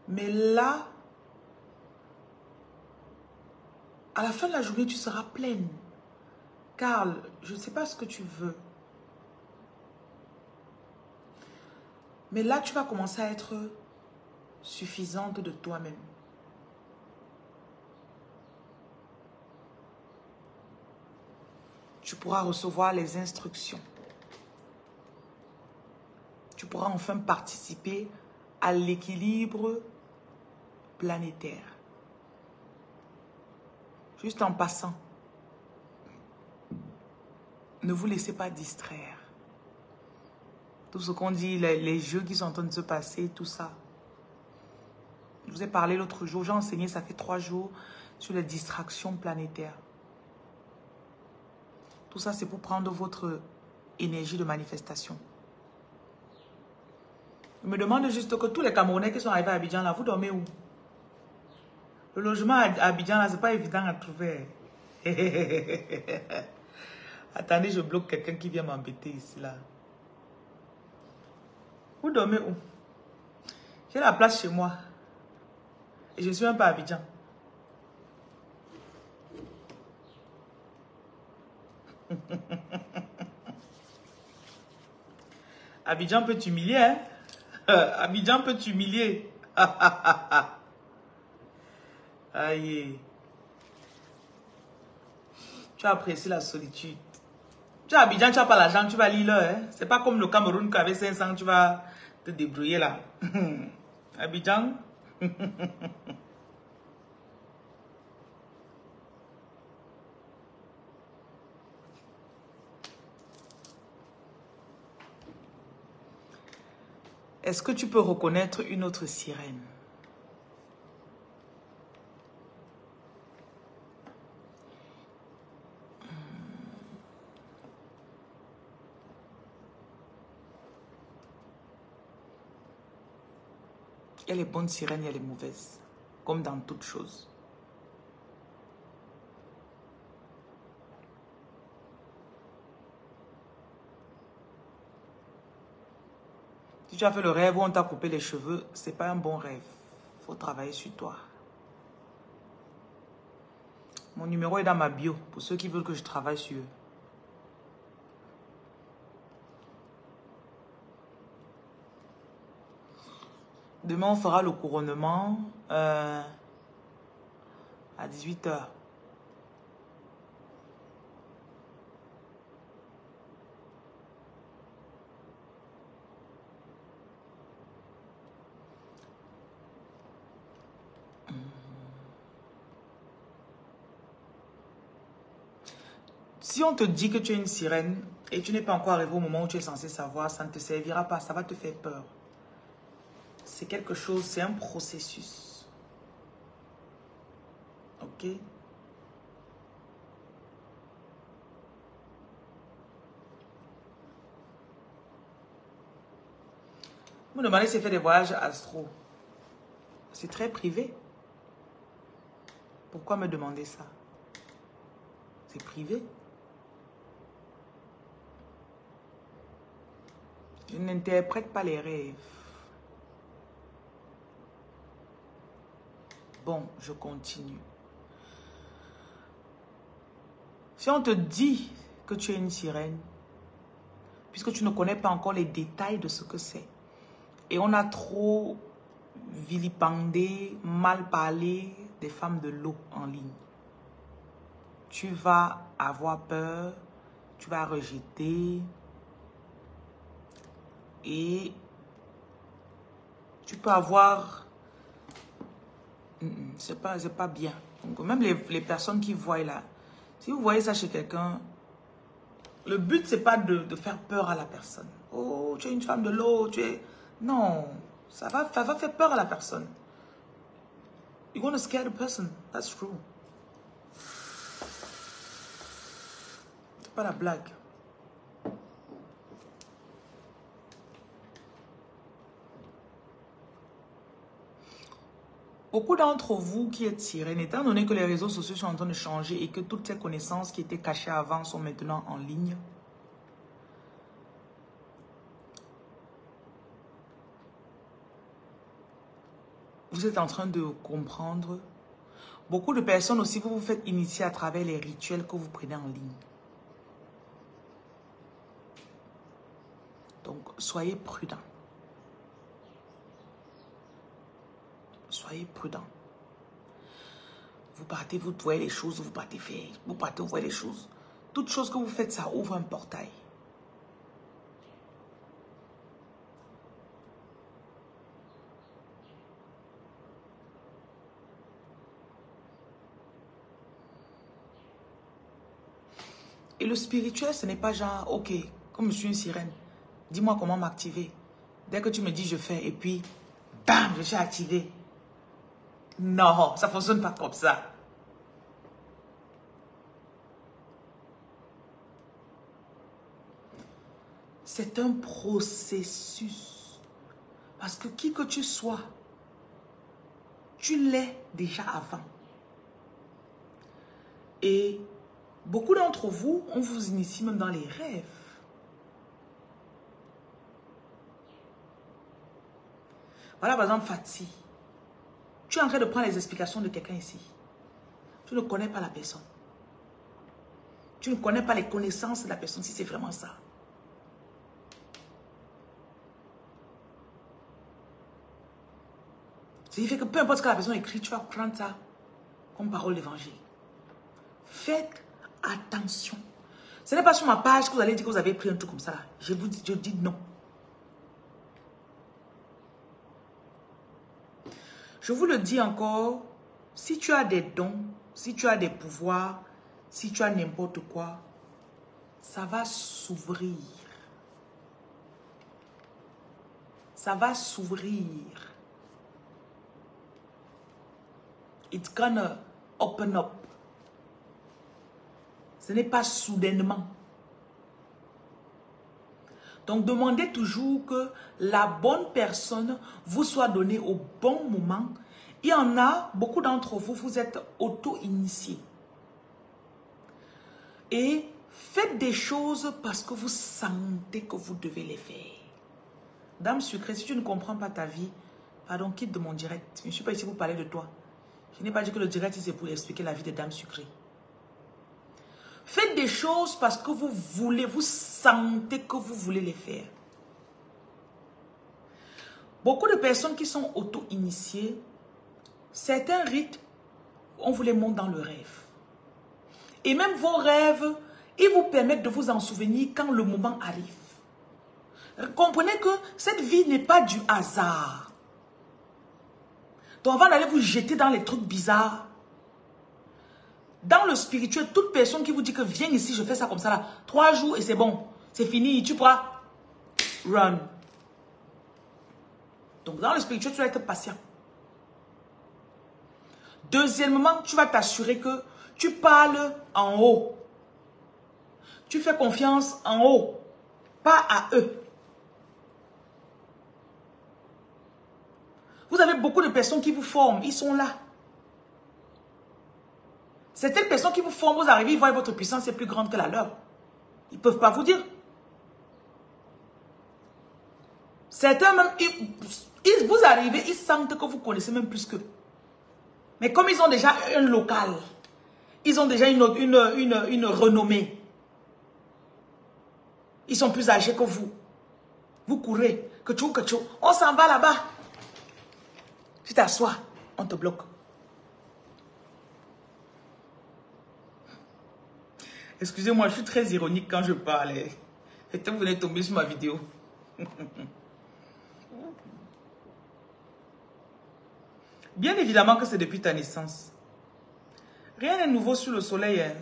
Mais là, à la fin de la journée, tu seras pleine. Carl, je ne sais pas ce que tu veux. Mais là, tu vas commencer à être suffisante de toi-même. Tu pourras recevoir les instructions. Tu pourras enfin participer à l'équilibre planétaire. Juste en passant. Ne vous laissez pas distraire. Tout ce qu'on dit, les jeux qui sont en train de se passer, tout ça. Je vous ai parlé l'autre jour, j'ai enseigné, ça fait 3 jours, sur les distractions planétaires. Tout ça, c'est pour prendre votre énergie de manifestation. Je me demande juste que tous les Camerounais qui sont arrivés à Abidjan, là, vous dormez où? Le logement à Abidjan, là, c'est pas évident à trouver. Attendez, je bloque quelqu'un qui vient m'embêter ici, là. Vous dormez où? J'ai la place chez moi. Et je ne suis même pas à Abidjan. Abidjan peut t'humilier, hein? Abidjan peut t'humilier. Aïe. Tu apprécies la solitude. Tu es à Abidjan, tu n'as pas l'argent, tu vas lire là. Hein? C'est pas comme le Cameroun qu'avec 500, tu vas te débrouiller là. Abidjan. Est-ce que tu peux reconnaître une autre sirène? Il y a les bonnes sirènes, il y a les mauvaises. Comme dans toutes choses. Si tu as fait le rêve où on t'a coupé les cheveux, c'est pas un bon rêve. Il faut travailler sur toi. Mon numéro est dans ma bio pour ceux qui veulent que je travaille sur eux. Demain, on fera le couronnement à 18h. Si on te dit que tu es une sirène et tu n'es pas encore arrivé au moment où tu es censé savoir, ça ne te servira pas, ça va te faire peur. C'est quelque chose, c'est un processus. Ok? Vous me demandez si j'ai fait des voyages astro. C'est très privé. Pourquoi me demander ça? C'est privé. Je n'interprète pas les rêves. Bon, je continue. Si on te dit que tu es une sirène, puisque tu ne connais pas encore les détails de ce que c'est, et on a trop vilipendé, mal parlé des femmes de l'eau en ligne, tu vas avoir peur, tu vas rejeter et tu peux avoir... C'est pas bien. Donc, même les personnes qui voient là, si vous voyez ça chez quelqu'un, le but, c'est pas de faire peur à la personne. Oh, tu es une femme de l'eau, tu es... Non, ça va faire peur à la personne. You want to scare the person, that's true. C'est pas la blague. Beaucoup d'entre vous qui êtes sirènes, étant donné que les réseaux sociaux sont en train de changer et que toutes ces connaissances qui étaient cachées avant sont maintenant en ligne, vous êtes en train de comprendre. Beaucoup de personnes aussi, vous vous faites initier à travers les rituels que vous prenez en ligne. Donc, soyez prudents. Soyez prudents. Vous partez, vous voyez les choses, vous partez faire. Vous partez, vous voyez les choses. Toute chose que vous faites, ça ouvre un portail. Et le spirituel, ce n'est pas genre, ok, comme je suis une sirène, dis-moi comment m'activer. Dès que tu me dis, je fais, et puis, bam, je suis activé. Non, ça ne fonctionne pas comme ça. C'est un processus. Parce que qui que tu sois, tu l'es déjà avant. Et beaucoup d'entre vous, on vous initie même dans les rêves. Voilà par exemple Fatih. Tu es en train de prendre les explications de quelqu'un ici. Tu ne connais pas la personne. Tu ne connais pas les connaissances de la personne si c'est vraiment ça. Ce qui fait que peu importe ce que la personne écrit, tu vas prendre ça comme parole d'évangile. Faites attention. Ce n'est pas sur ma page que vous allez dire que vous avez pris un truc comme ça. Je dis non. Je vous le dis encore, si tu as des dons, si tu as des pouvoirs, si tu as n'importe quoi, ça va s'ouvrir. Ça va s'ouvrir. It's gonna open up. Ce n'est pas soudainement. Donc, demandez toujours que la bonne personne vous soit donnée au bon moment. Il y en a, beaucoup d'entre vous, vous êtes auto-initiés. Et faites des choses parce que vous sentez que vous devez les faire. Dame sucrée, si tu ne comprends pas ta vie, pardon, quitte de mon direct. Je ne suis pas ici pour parler de toi. Je n'ai pas dit que le direct, c'est pour expliquer la vie de Dame sucrée. Faites des choses parce que vous voulez, vous sentez que vous voulez les faire. Beaucoup de personnes qui sont auto-initiées, certains rites, on vous les montre dans le rêve. Et même vos rêves, ils vous permettent de vous en souvenir quand le moment arrive. Comprenez que cette vie n'est pas du hasard. Donc avant d'aller vous jeter dans les trucs bizarres, dans le spirituel, toute personne qui vous dit que viens ici, je fais ça comme ça là, 3 jours et c'est bon, c'est fini, tu pourras run. Donc dans le spirituel, tu vas être patient. Deuxièmement, tu vas t'assurer que tu parles en haut. Tu fais confiance en haut, pas à eux. Vous avez beaucoup de personnes qui vous forment, ils sont là. Certaines personnes qui vous forment, vous arrivez, ils voient votre puissance est plus grande que la leur. Ils ne peuvent pas vous dire. Certains même, vous arrivez, ils sentent que vous connaissez même plus qu'eux. Mais comme ils ont déjà un local, ils ont déjà une renommée. Ils sont plus âgés que vous. Vous courez, que tu, on s'en va là-bas. Tu t'assois, on te bloque. Excusez-moi, je suis très ironique quand je parle. Peut-être vous venez tomber sur ma vidéo. Bien évidemment que c'est depuis ta naissance. Rien n'est nouveau sous le soleil. Hein.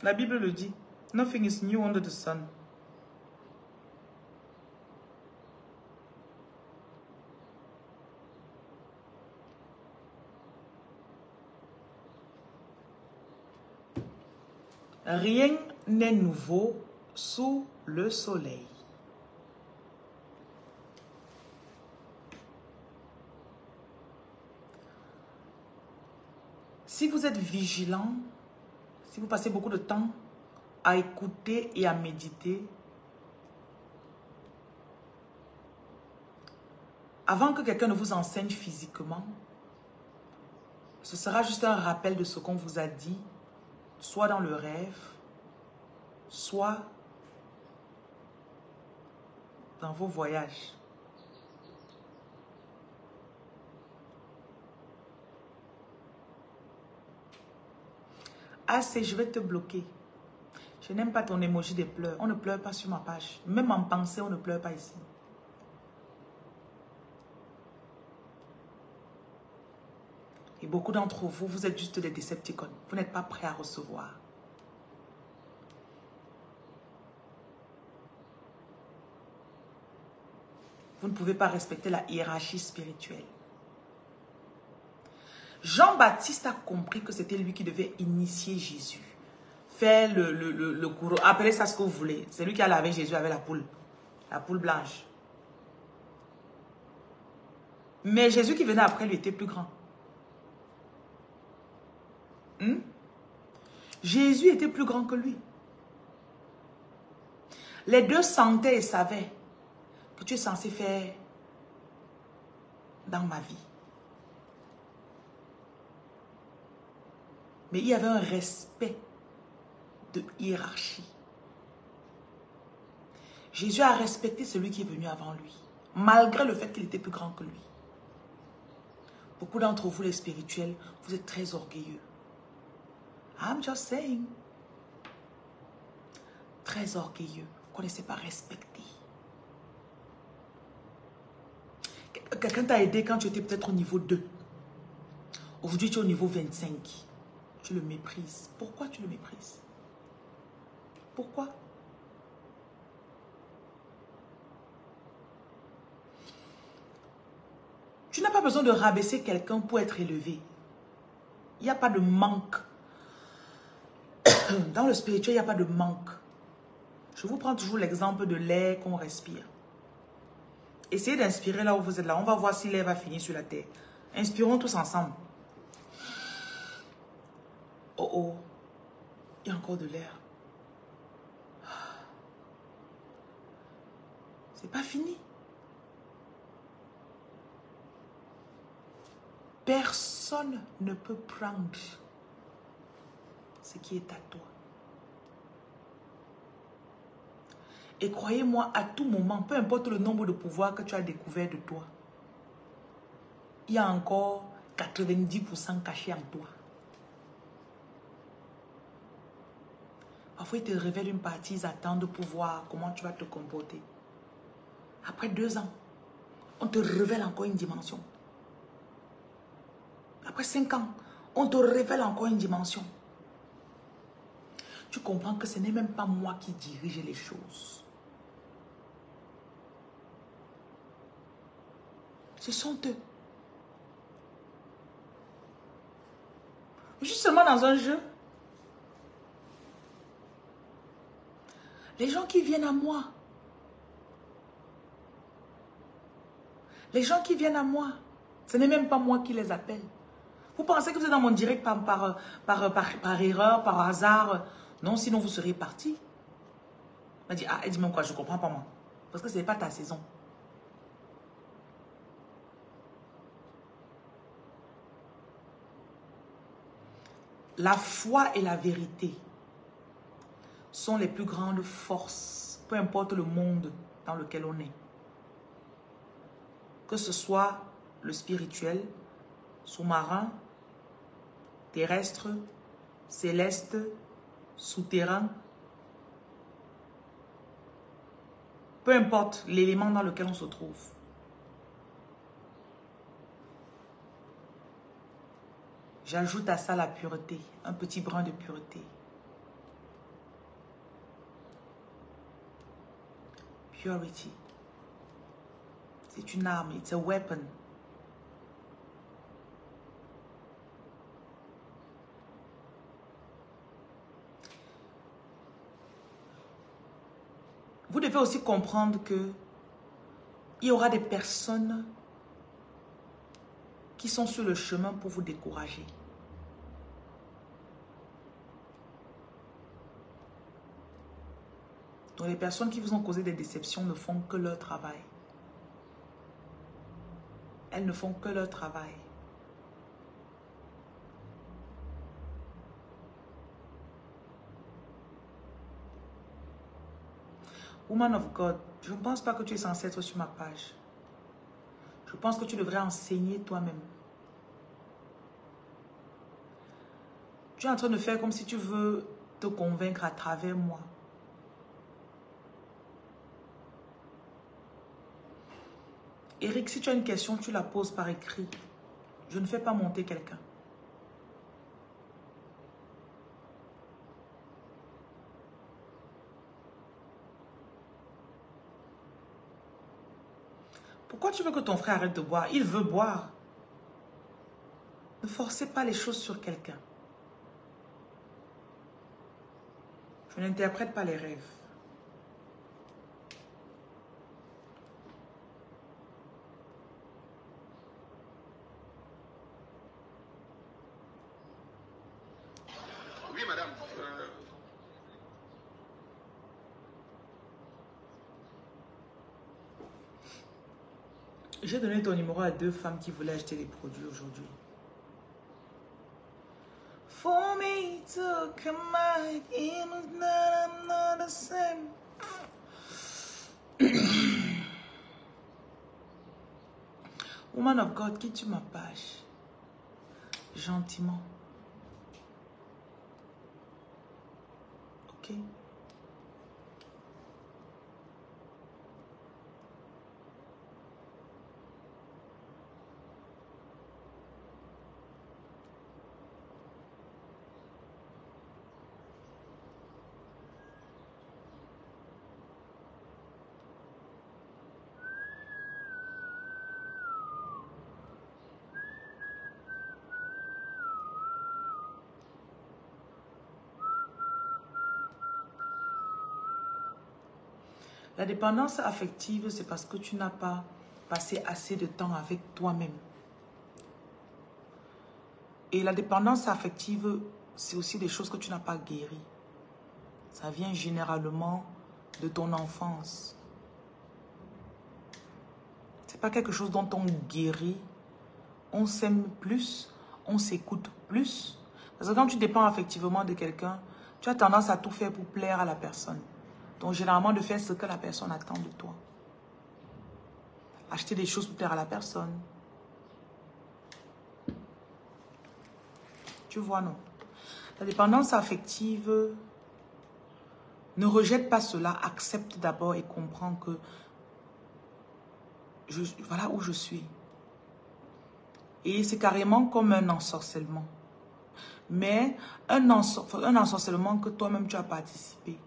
La Bible le dit. Nothing is new under the sun. Rien n'est nouveau sous le soleil. Si vous êtes vigilant, si vous passez beaucoup de temps à écouter et à méditer, avant que quelqu'un ne vous enseigne physiquement, ce sera juste un rappel de ce qu'on vous a dit, soit dans le rêve, soit dans vos voyages. Ah, c'est je vais te bloquer. Je n'aime pas ton emoji de pleurs. On ne pleure pas sur ma page. Même en pensée, on ne pleure pas ici. Et beaucoup d'entre vous, vous êtes juste des Decepticons. Vous n'êtes pas prêts à recevoir. vous ne pouvez pas respecter la hiérarchie spirituelle. Jean-Baptiste a compris que c'était lui qui devait initier Jésus. Faire le courroux. Appelez ça ce que vous voulez. C'est lui qui a lavé Jésus avec la poule. La poule blanche. Mais Jésus qui venait après lui était plus grand. Jésus était plus grand que lui. Les deux sentaient et savaient que tu es censé faire dans ma vie. Mais il y avait un respect de hiérarchie. Jésus a respecté celui qui est venu avant lui, malgré le fait qu'il était plus grand que lui. Beaucoup d'entre vous, les spirituels, vous êtes très orgueilleux. I'm just saying. Très orgueilleux. Vous ne connaissez pas respecter. Quelqu'un t'a aidé quand tu étais peut-être au niveau 2. Aujourd'hui, tu es au niveau 25. Tu le méprises. Pourquoi tu le méprises? Pourquoi? Tu n'as pas besoin de rabaisser quelqu'un pour être élevé. Il n'y a pas de manque. Dans le spirituel, il n'y a pas de manque. Je vous prends toujours l'exemple de l'air qu'on respire. Essayez d'inspirer là où vous êtes là. On va voir si l'air va finir sur la terre. Inspirons tous ensemble. Oh oh, il y a encore de l'air. C'est pas fini. Personne ne peut prendre ce qui est à toi. Et croyez-moi, à tout moment, peu importe le nombre de pouvoirs que tu as découvert de toi, il y a encore 90% cachés en toi. Parfois, il te révèle une partie, ils attendent pour voir comment tu vas te comporter. Après 2 ans, on te révèle encore une dimension. Après 5 ans, on te révèle encore une dimension. Tu comprends que ce n'est même pas moi qui dirige les choses. Ce sont eux. Je suis seulement dans un jeu. Les gens qui viennent à moi. Les gens qui viennent à moi. Ce n'est même pas moi qui les appelle. Vous pensez que vous êtes dans mon direct par erreur, par hasard? Non, sinon vous seriez parti. Elle dit, ah, elle dit même quoi, je ne comprends pas moi. Parce que ce n'est pas ta saison. La foi et la vérité sont les plus grandes forces, peu importe le monde dans lequel on est. Que ce soit le spirituel, sous-marin, terrestre, céleste, souterrain. Peu importe l'élément dans lequel on se trouve. J'ajoute à ça la pureté, un petit brin de pureté. Purity. C'est une arme, it's a weapon. Vous devez aussi comprendre que il y aura des personnes qui sont sur le chemin pour vous décourager. Donc les personnes qui vous ont causé des déceptions ne font que leur travail. Elles ne font que leur travail. Woman of God, je ne pense pas que tu es censé être sur ma page. Je pense que tu devrais enseigner toi-même. Tu es en train de faire comme si tu veux te convaincre à travers moi. Eric, si tu as une question, tu la poses par écrit. Je ne fais pas monter quelqu'un. Pourquoi tu veux que ton frère arrête de boire? Il veut boire. Ne forcez pas les choses sur quelqu'un. Je n'interprète pas les rêves. Oui, madame. J'ai donné ton numéro à 2 femmes qui voulaient acheter les produits aujourd'hui. For me to come out in I'm not the same. Woman of God, quitte ma page. Gentiment. Ok? La dépendance affective, c'est parce que tu n'as pas passé assez de temps avec toi-même. Et la dépendance affective, c'est aussi des choses que tu n'as pas guéries. Ça vient généralement de ton enfance. C'est pas quelque chose dont on guérit. On s'aime plus, on s'écoute plus. Parce que quand tu dépends affectivement de quelqu'un, tu as tendance à tout faire pour plaire à la personne. Donc, généralement, de faire ce que la personne attend de toi. Acheter des choses pour plaire à la personne. Tu vois, non? La dépendance affective, ne rejette pas cela. Accepte d'abord et comprends que voilà où je suis. Et c'est carrément comme un ensorcellement. Mais un ensorcellement que toi-même tu as participé.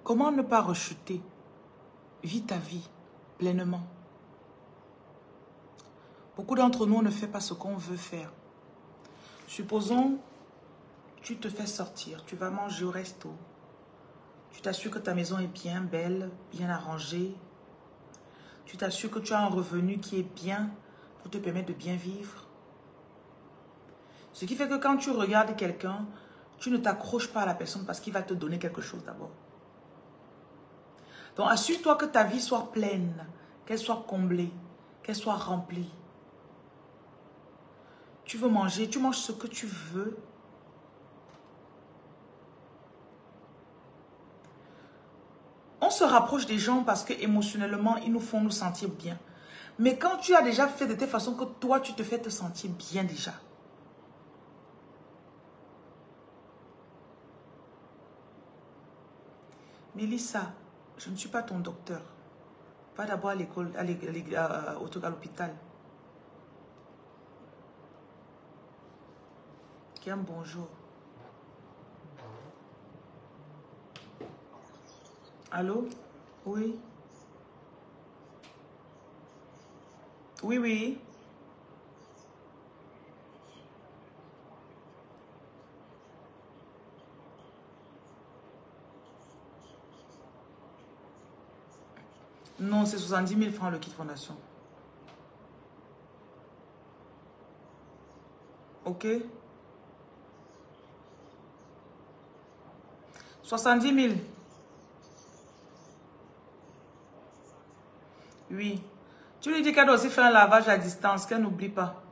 Comment ne pas rechuter? Vis ta vie pleinement. Beaucoup d'entre nous, on ne fait pas ce qu'on veut faire. Supposons, tu te fais sortir, tu vas manger au resto. Tu t'assures que ta maison est bien belle, bien arrangée. Tu t'assures que tu as un revenu qui est bien pour te permettre de bien vivre. Ce qui fait que quand tu regardes quelqu'un, tu ne t'accroches pas à la personne parce qu'il va te donner quelque chose d'abord. Donc, assure-toi que ta vie soit pleine, qu'elle soit comblée, qu'elle soit remplie. Tu veux manger, tu manges ce que tu veux. On se rapproche des gens parce que émotionnellement, ils nous font nous sentir bien. Mais quand tu as déjà fait de telle façon que toi, tu te fais te sentir bien déjà. Mélissa, je ne suis pas ton docteur. Va d'abord à l'école, à l'hôpital. Qui un bonjour. Allô? Oui? Oui, oui. Non, c'est 70 000 francs le kit fondation. Ok? 70 000. Oui. Tu lui dis qu'elle doit aussi faire un lavage à distance, qu'elle n'oublie pas.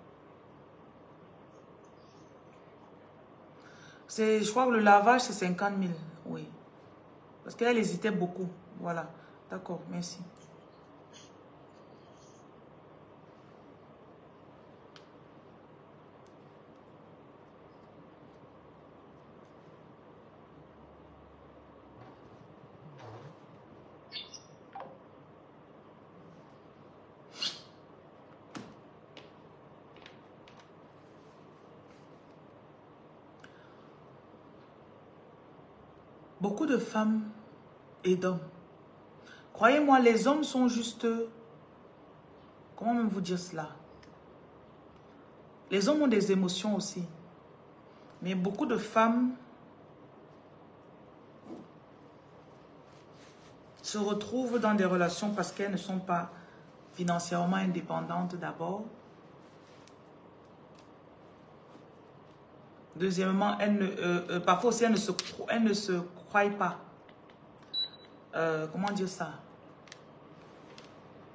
Je crois que le lavage, c'est 50 000. Oui. Parce qu'elle hésitait beaucoup. Voilà. D'accord, merci. Beaucoup de femmes et d'hommes. Croyez-moi, les hommes sont juste... Comment même vous dire cela? Les hommes ont des émotions aussi. Mais beaucoup de femmes se retrouvent dans des relations parce qu'elles ne sont pas financièrement indépendantes d'abord. Deuxièmement, parfois aussi, elles ne se croient pas. Comment dire ça?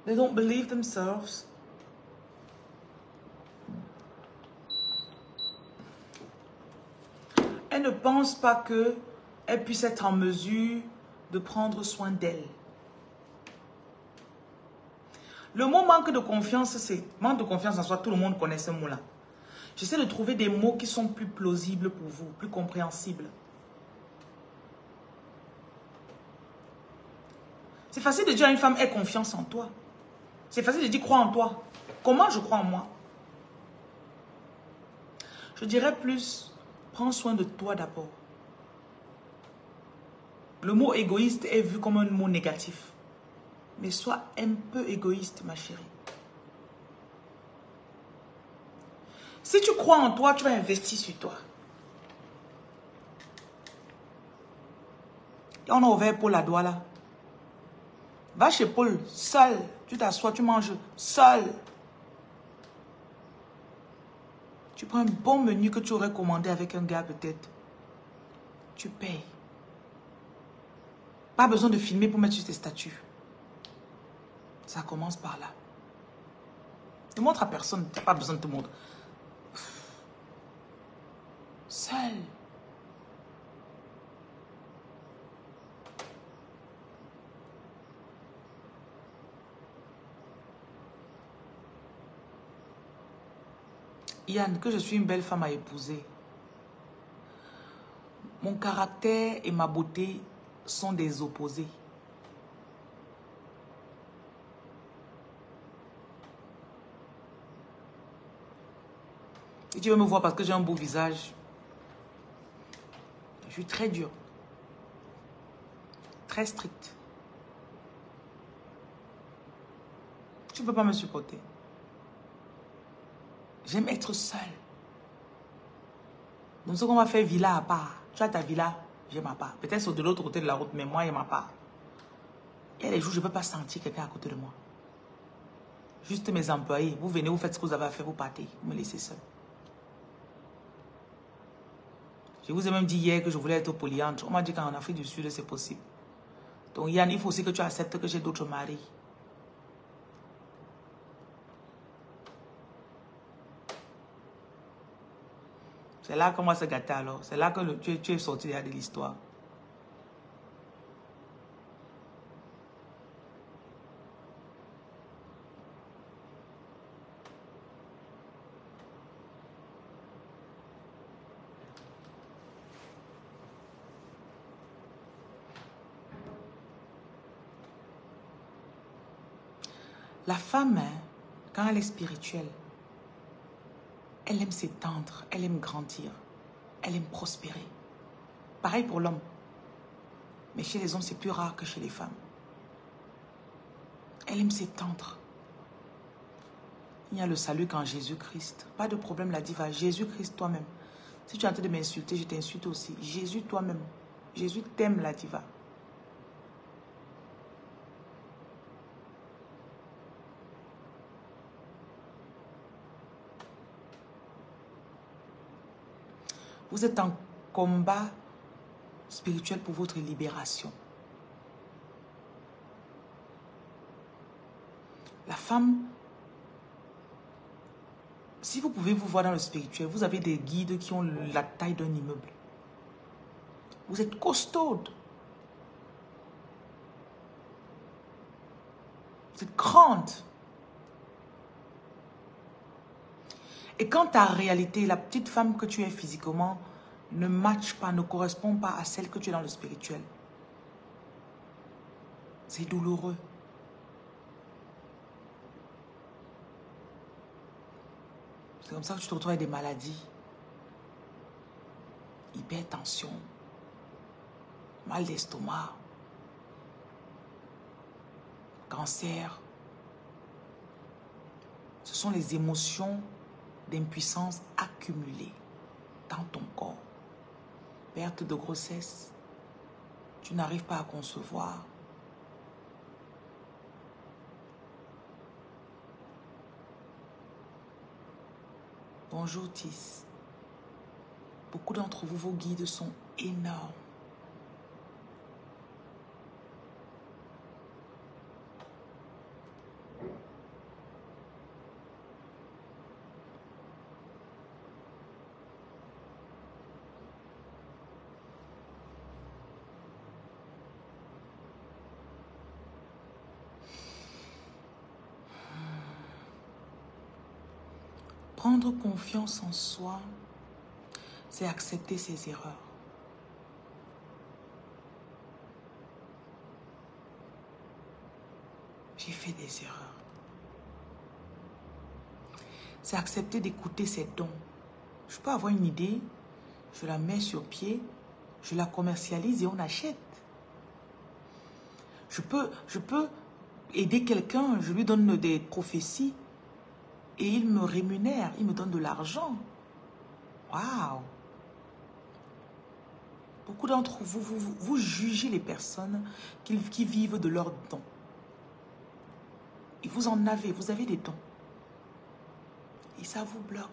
They don't believe themselves. Elles ne pensent pas qu'elles puissent être en mesure de prendre soin d'elles. Le mot manque de confiance, c'est manque de confiance en soi. Tout le monde connaît ce mot-là. J'essaie de trouver des mots qui sont plus plausibles pour vous, plus compréhensibles. C'est facile de dire à une femme, aie confiance en toi. C'est facile de dire, crois en toi. Comment je crois en moi? Je dirais plus, prends soin de toi d'abord. Le mot égoïste est vu comme un mot négatif. Mais sois un peu égoïste, ma chérie. Si tu crois en toi, tu vas investir sur toi. Et on a ouvert Paul à Douala. Va chez Paul, seul. Tu t'assois, tu manges seul. Tu prends un bon menu que tu aurais commandé avec un gars peut-être. Tu payes. Pas besoin de filmer pour mettre sur tes statuts. Ça commence par là. Ne montre à personne. Tu n'as pas besoin de te montrer. Seul. Yann, que je suis une belle femme à épouser. Mon caractère et ma beauté sont des opposés. Et tu veux me voir parce que j'ai un beau visage. Je suis très dure. Très stricte. Tu ne peux pas me supporter. J'aime être seule. Donc ce qu'on va faire villa à part. Tu as ta villa, j'ai ma part. Peut-être c'est de l'autre côté de la route, mais moi, j'ai ma part. Et les jours, je ne peux pas sentir quelqu'un à côté de moi. Juste mes employés. Vous venez, vous faites ce que vous avez à faire, vous partez. Vous me laissez seul. Je vous ai même dit hier que je voulais être polyandre. On m'a dit qu'en Afrique du Sud, c'est possible. Donc Yann, il faut aussi que tu acceptes que j'ai d'autres maris. C'est là qu'on va se gâter alors. C'est là que tu es sorti de l'histoire. La femme, hein, quand elle est spirituelle, elle aime s'étendre, elle aime grandir, elle aime prospérer. Pareil pour l'homme. Mais chez les hommes, c'est plus rare que chez les femmes. Elle aime s'étendre. Il y a le salut qu'en Jésus-Christ. Pas de problème, la diva. Jésus-Christ toi-même. Si tu es en train de m'insulter, je t'insulte aussi. Jésus toi-même. Jésus t'aime, la diva. Vous êtes en combat spirituel pour votre libération. La femme, si vous pouvez vous voir dans le spirituel, vous avez des guides qui ont la taille d'un immeuble. Vous êtes costaude. Vous êtes grande. Et quand ta réalité, la petite femme que tu es physiquement, ne matche pas, ne correspond pas à celle que tu es dans le spirituel, c'est douloureux. C'est comme ça que tu te retrouves avec des maladies. Hypertension, mal d'estomac, cancer. Ce sont les émotions d'impuissance accumulées dans ton corps. Perte de grossesse, tu n'arrives pas à concevoir. Bonjour Tis. Beaucoup d'entre vous, vos guides sont énormes. Prendre confiance en soi, c'est accepter ses erreurs. J'ai fait des erreurs. C'est accepter d'écouter ses dons. Je peux avoir une idée, je la mets sur pied, je la commercialise et on achète. Je peux aider quelqu'un, je lui donne des prophéties et il me rémunère, il me donne de l'argent. Waouh! Beaucoup d'entre vous, vous jugez les personnes qui vivent de leurs dons. Et vous avez des dons. Et ça vous bloque.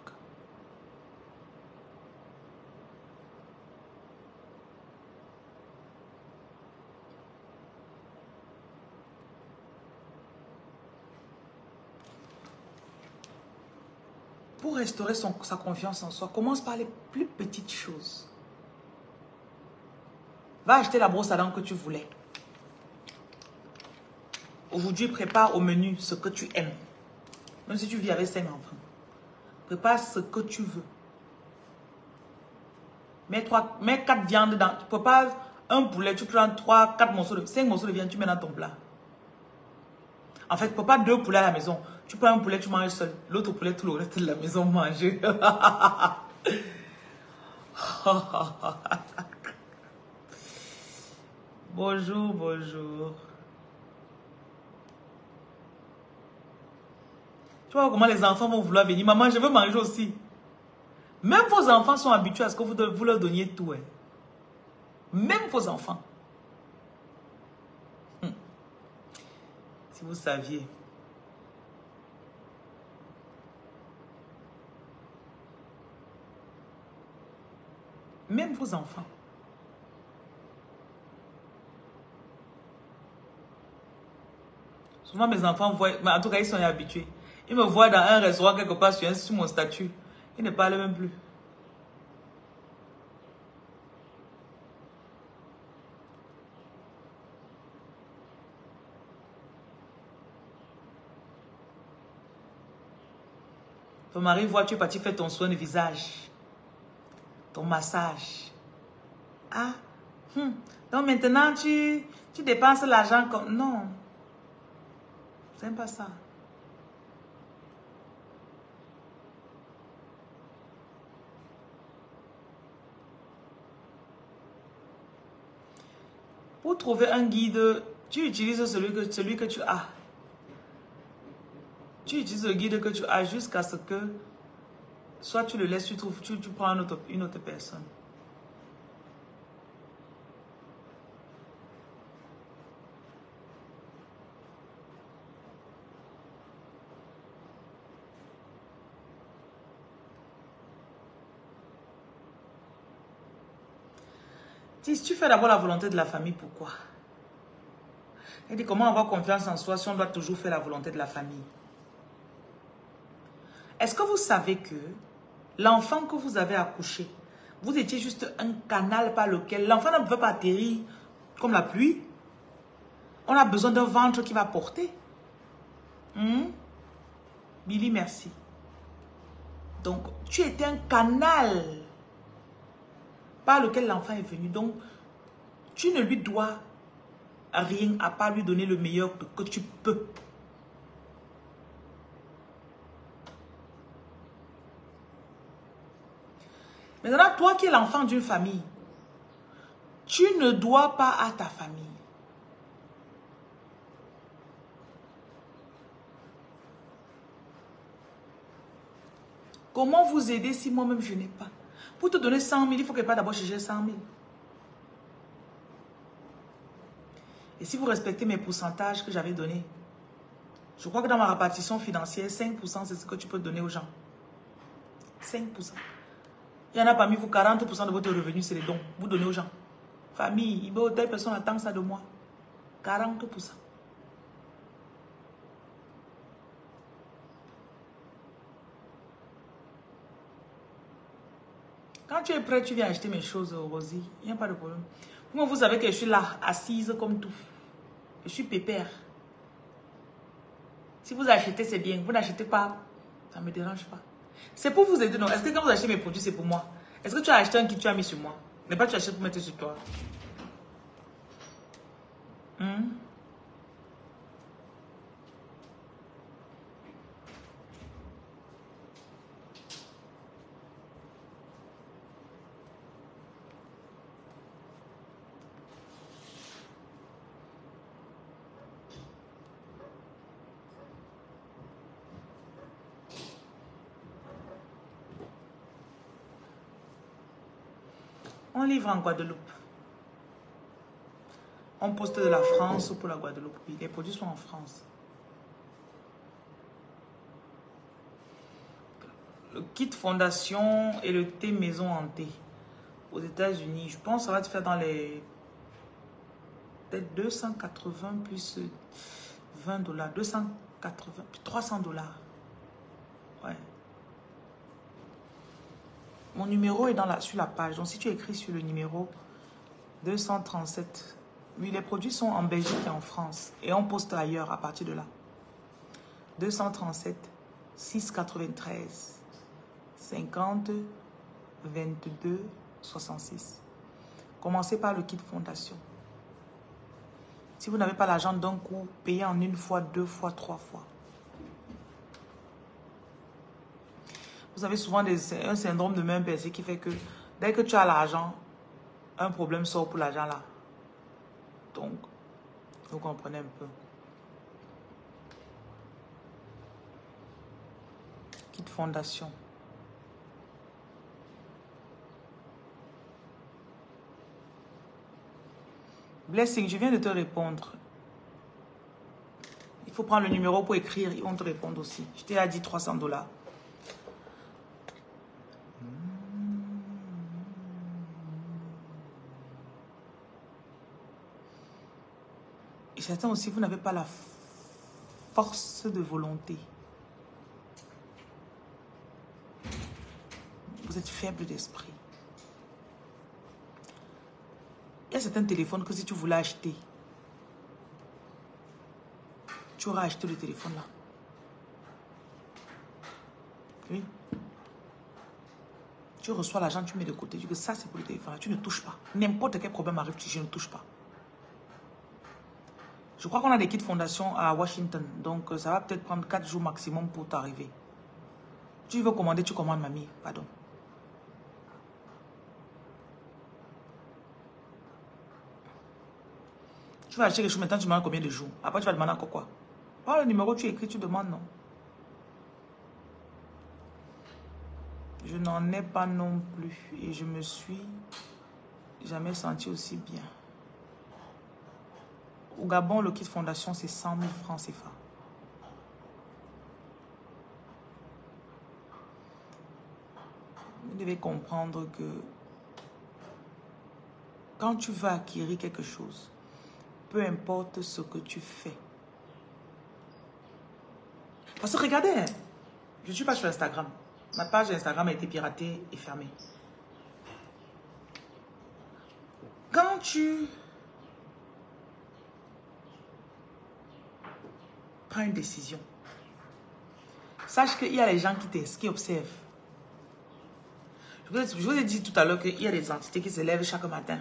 Pour restaurer sa confiance en soi, commence par les plus petites choses. Va acheter la brosse à dents que tu voulais. Aujourd'hui, prépare au menu ce que tu aimes. Même si tu vis avec 5 enfants. Prépare ce que tu veux. Mets 4 viandes dans... Tu prépares un poulet, tu prends 5 morceaux de viande, tu mets dans ton plat. En fait, prépare 2 poulets à la maison. Tu prends un poulet, tu manges seul. L'autre poulet, tout le reste de la maison mange. Bonjour, bonjour. Tu vois comment les enfants vont vouloir venir. Maman, je veux manger aussi. Même vos enfants sont habitués à ce que vous leur donniez tout. Hein. Même vos enfants. Si vous saviez. Même vos enfants. Souvent, mes enfants voient, mais en tout cas, ils sont habitués. Ils me voient dans un restaurant quelque part sur mon statut. Ils ne parlent même plus. Ton mari voit, tu es parti faire ton soin de visage. Ton massage. Ah, donc maintenant, tu dépenses l'argent comme... Non. C'est pas ça. Pour trouver un guide, tu utilises celui que tu as. Tu utilises le guide que tu as jusqu'à ce que soit tu le laisses, tu prends une autre personne. Si tu fais d'abord la volonté de la famille, pourquoi? Elle dit comment avoir confiance en soi si on doit toujours faire la volonté de la famille? Est-ce que vous savez que l'enfant que vous avez accouché, Vous étiez juste un canal par lequel l'enfant ne pouvait pas atterrir comme la pluie. On a besoin d'un ventre qui va porter. Billy, merci. Donc, tu étais un canal par lequel l'enfant est venu. Donc, tu ne lui dois rien à part lui donner le meilleur que tu peux. Maintenant, toi qui es l'enfant d'une famille, tu ne dois pas à ta famille. Comment vous aider si moi-même je n'ai pas? Pour te donner 100 000, il faut que pas d'abord chercher 100 000. Et si vous respectez mes pourcentages que j'avais donnés, je crois que dans ma répartition financière, 5% c'est ce que tu peux donner aux gens. 5%. Il y en a parmi vous, 40% de votre revenu, c'est les dons. Vous donnez aux gens. Famille, telle personne attend ça de moi. 40%. Quand tu es prêt, tu viens acheter mes choses, Rosie. Il n'y a pas de problème. Moi, vous savez que je suis là, assise comme tout. Je suis pépère. Si vous achetez, c'est bien. Vous n'achetez pas, ça ne me dérange pas. C'est pour vous aider, non? Est-ce que quand vous achetez mes produits, c'est pour moi? Est-ce que tu as acheté un kit, tu as mis sur moi? Mais pas tu achètes pour mettre sur toi. On livre en Guadeloupe. On poste de la France pour la Guadeloupe. Oui, les produits sont en France. Le kit fondation et le thé maison hanté aux États-Unis. Je pense que ça va te faire dans les peut-être 280 plus 20 $. 280 plus 300 $. Ouais. Mon numéro est sur la page. Donc, si tu écris sur le numéro 237, oui, les produits sont en Belgique et en France. Et on poste ailleurs à partir de là. 237 693 50 22 66. Commencez par le kit fondation. Si vous n'avez pas l'argent d'un coup, payez en une fois, 2 fois, 3 fois. Vous avez souvent un syndrome de main percée qui fait que dès que tu as l'argent, un problème sort pour l'argent là. Donc, vous comprenez un peu. Kit fondation. Blessing, je viens de te répondre. Il faut prendre le numéro pour écrire, ils vont te répondre aussi. Je t'ai dit 300 $. Et certains aussi, vous n'avez pas la force de volonté. Vous êtes faible d'esprit. Il y a certains téléphones que si tu voulais acheter, tu auras acheté le téléphone là. Oui. Tu reçois l'argent, tu mets de côté. Tu dis que ça c'est pour le téléphone là. Tu ne touches pas. N'importe quel problème arrive, je ne touche pas. Je crois qu'on a des kits fondation à Washington. Donc, ça va peut-être prendre 4 jours maximum pour t'arriver. Tu veux commander, tu commandes, mamie. Pardon. Tu vas acheter quelque chose, maintenant tu demandes combien de jours. Après, tu vas demander encore quoi. Prends le numéro, tu écris, tu demandes, non. Je n'en ai pas non plus. Et je me suis jamais senti aussi bien. Au Gabon, le kit fondation, c'est 100 000 francs CFA. Vous devez comprendre que quand tu vas acquérir quelque chose, peu importe ce que tu fais. Parce que regardez, hein, je ne suis pas sur Instagram. Ma page Instagram a été piratée et fermée. quand tu prends une décision, sache qu'il y a les gens qui observent. Je vous ai dit tout à l'heure qu'il y a des entités qui se lèvent chaque matin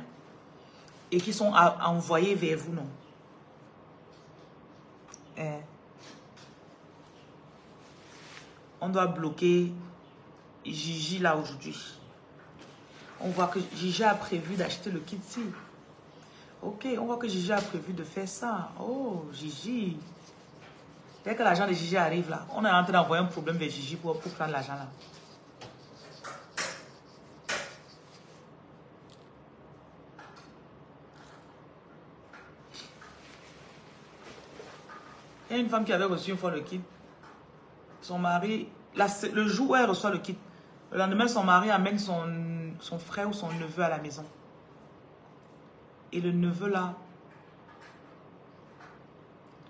et qui sont envoyées vers vous, non? On doit bloquer Gigi là aujourd'hui. On voit que Gigi a prévu d'acheter le kit-ci. Ok, on voit que Gigi a prévu de faire ça. Oh, Gigi. Dès que l'argent de Gigi arrive là, on est en train d'envoyer un problème vers Gigi pour prendre l'argent là. Il y a une femme qui avait reçu une fois le kit. Son mari, le jour où elle reçoit le kit, le lendemain, son mari amène son frère ou son neveu à la maison. Et le neveu là,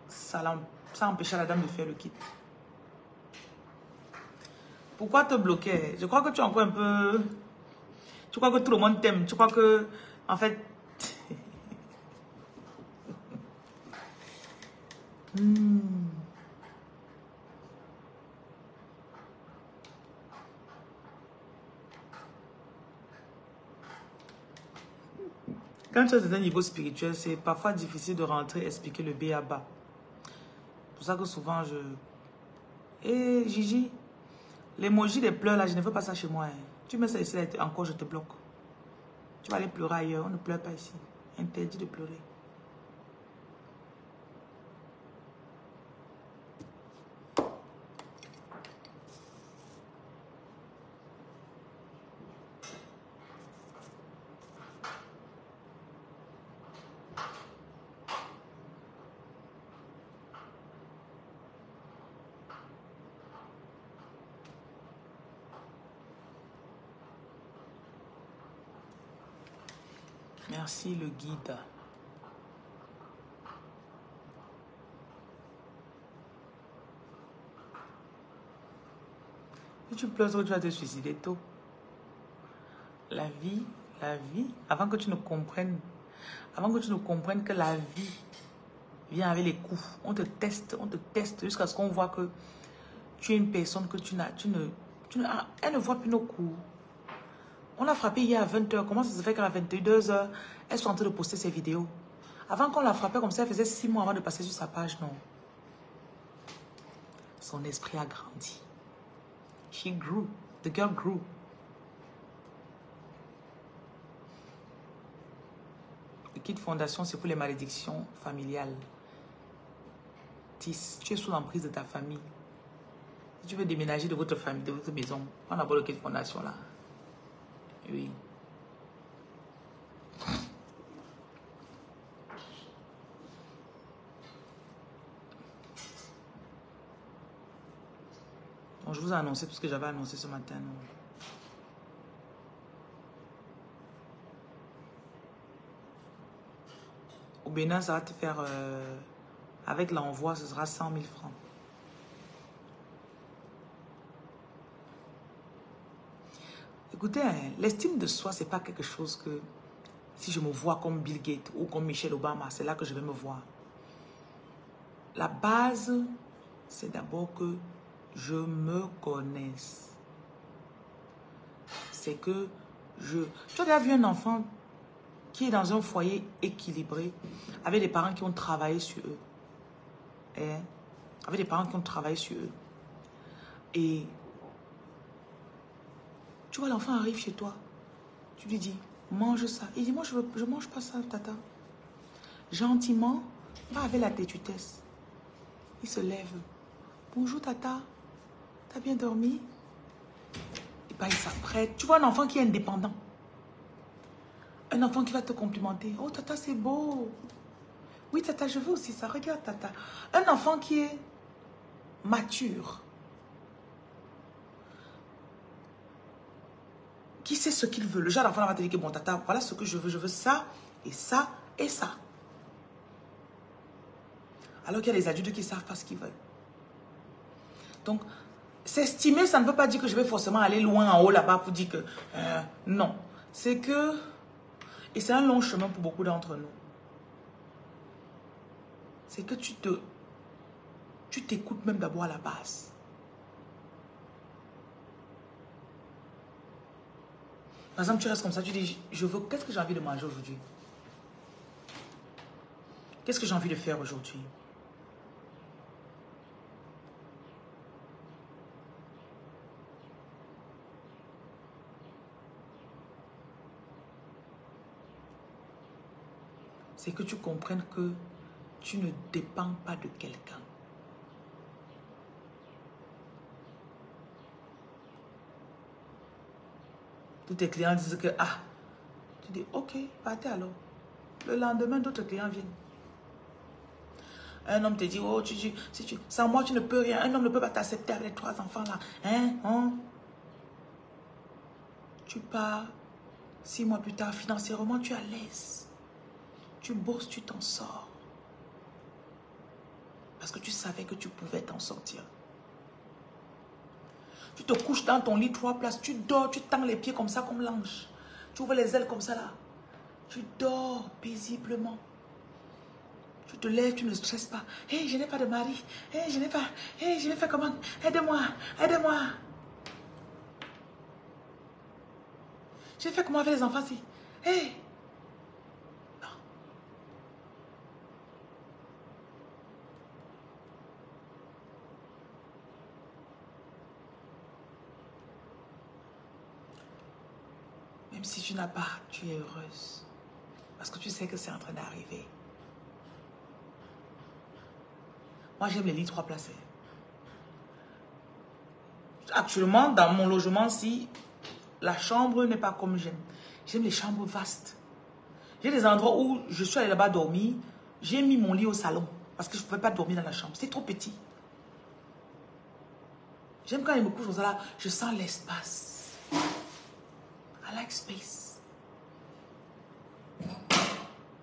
ça empêchait la dame de faire le kit. Pourquoi te bloquer? Je crois que tu es encore un peu... Tu crois que tout le monde t'aime. Tu crois que, en fait... Quand tu es à un niveau spirituel, c'est parfois difficile de rentrer et expliquer le B.A.B.A. C'est pour ça que souvent je... Eh Gigi, l'emoji des pleurs là, je ne veux pas ça chez moi. Hein. Tu mets ça ici, encore je te bloque. Tu vas aller pleurer ailleurs, on ne pleure pas ici. Interdit de pleurer. Merci le guide. Si tu pleures, tu vas te suicider tôt. La vie, avant que tu ne comprennes que la vie vient avec les coups. On te teste jusqu'à ce qu'on voit que tu es une personne que elle ne voit plus nos coups. On l'a frappé hier à 20h. Comment ça se fait qu'à 22h, elle soit en train de poster ses vidéos? Avant qu'on la frappait comme ça, elle faisait 6 mois avant de passer sur sa page, non. Son esprit a grandi. She grew. The girl grew. Le kit fondation, c'est pour les malédictions familiales. Tu es sous l'emprise de ta famille. Si tu veux déménager de votre famille, de votre maison, prends d'abord le kit fondation là. Oui. Bon, je vous ai annoncé tout ce que j'avais annoncé ce matin. Non? Au Bénin, ça va te faire... avec l'envoi, ce sera 100 000 francs. Écoutez, hein, l'estime de soi, c'est pas quelque chose que... Si je me vois comme Bill Gates ou comme Michelle Obama, c'est là que je vais me voir. La base, c'est d'abord que je me connaisse. C'est que je... Tu as déjà vu un enfant qui est dans un foyer équilibré, avec des parents qui ont travaillé sur eux. Hein? Avec des parents qui ont travaillé sur eux. Et... Tu vois, l'enfant arrive chez toi. Tu lui dis, mange ça. Il dit, moi, je ne mange pas ça, tata. Gentiment, pas avec la têtutesse. Il se lève. Bonjour, tata. T'as bien dormi? Et bien, il s'apprête. Tu vois un enfant qui est indépendant. Un enfant qui va te complimenter. Oh, tata, c'est beau. Oui, tata, je veux aussi ça. Regarde, tata. Un enfant qui est mature. Qui sait ce qu'il veut. Le genre d'enfant va te dire que bon, tata, voilà ce que je veux ça, et ça, et ça. Alors qu'il y a des adultes qui ne savent pas ce qu'ils veulent. Donc, s'estimer, ça ne veut pas dire que je vais forcément aller loin en haut là-bas pour dire que... non. C'est que Et c'est un long chemin pour beaucoup d'entre nous. C'est que tu t'écoutes même d'abord à la base. Par exemple, tu restes comme ça, tu dis, qu'est-ce que j'ai envie de manger aujourd'hui? Qu'est-ce que j'ai envie de faire aujourd'hui? C'est que tu comprennes que tu ne dépends pas de quelqu'un. Tous tes clients disent que, ah, tu dis, ok, partez alors. Le lendemain, d'autres clients viennent. Un homme te dit, oh, sans moi, tu ne peux rien. Un homme ne peut pas t'accepter avec les 3 enfants là. Hein? Tu pars, 6 mois plus tard, financièrement, tu es à l'aise. Tu bosses, tu t'en sors. Parce que tu savais que tu pouvais t'en sortir. Tu te couches dans ton lit 3 places, tu dors, tu tends les pieds comme ça, comme l'ange. Tu ouvres les ailes comme ça là. Tu dors paisiblement. Tu te lèves, tu ne stresses pas. Hey, je n'ai pas de mari. Hey, je vais faire comment? Aide-moi, aidez-moi. J'ai fait comment avec les enfants si? Hey. Non. Même si tu n'as pas, tu es heureuse. Parce que tu sais que c'est en train d'arriver. Moi, j'aime les lits 3 places. Actuellement, dans mon logement, si la chambre n'est pas comme j'aime. J'aime les chambres vastes. J'ai des endroits où je suis allée là-bas dormir. J'ai mis mon lit au salon. Parce que je ne pouvais pas dormir dans la chambre. C'est trop petit. J'aime quand il me couche comme ça là, je sens l'espace. I like space.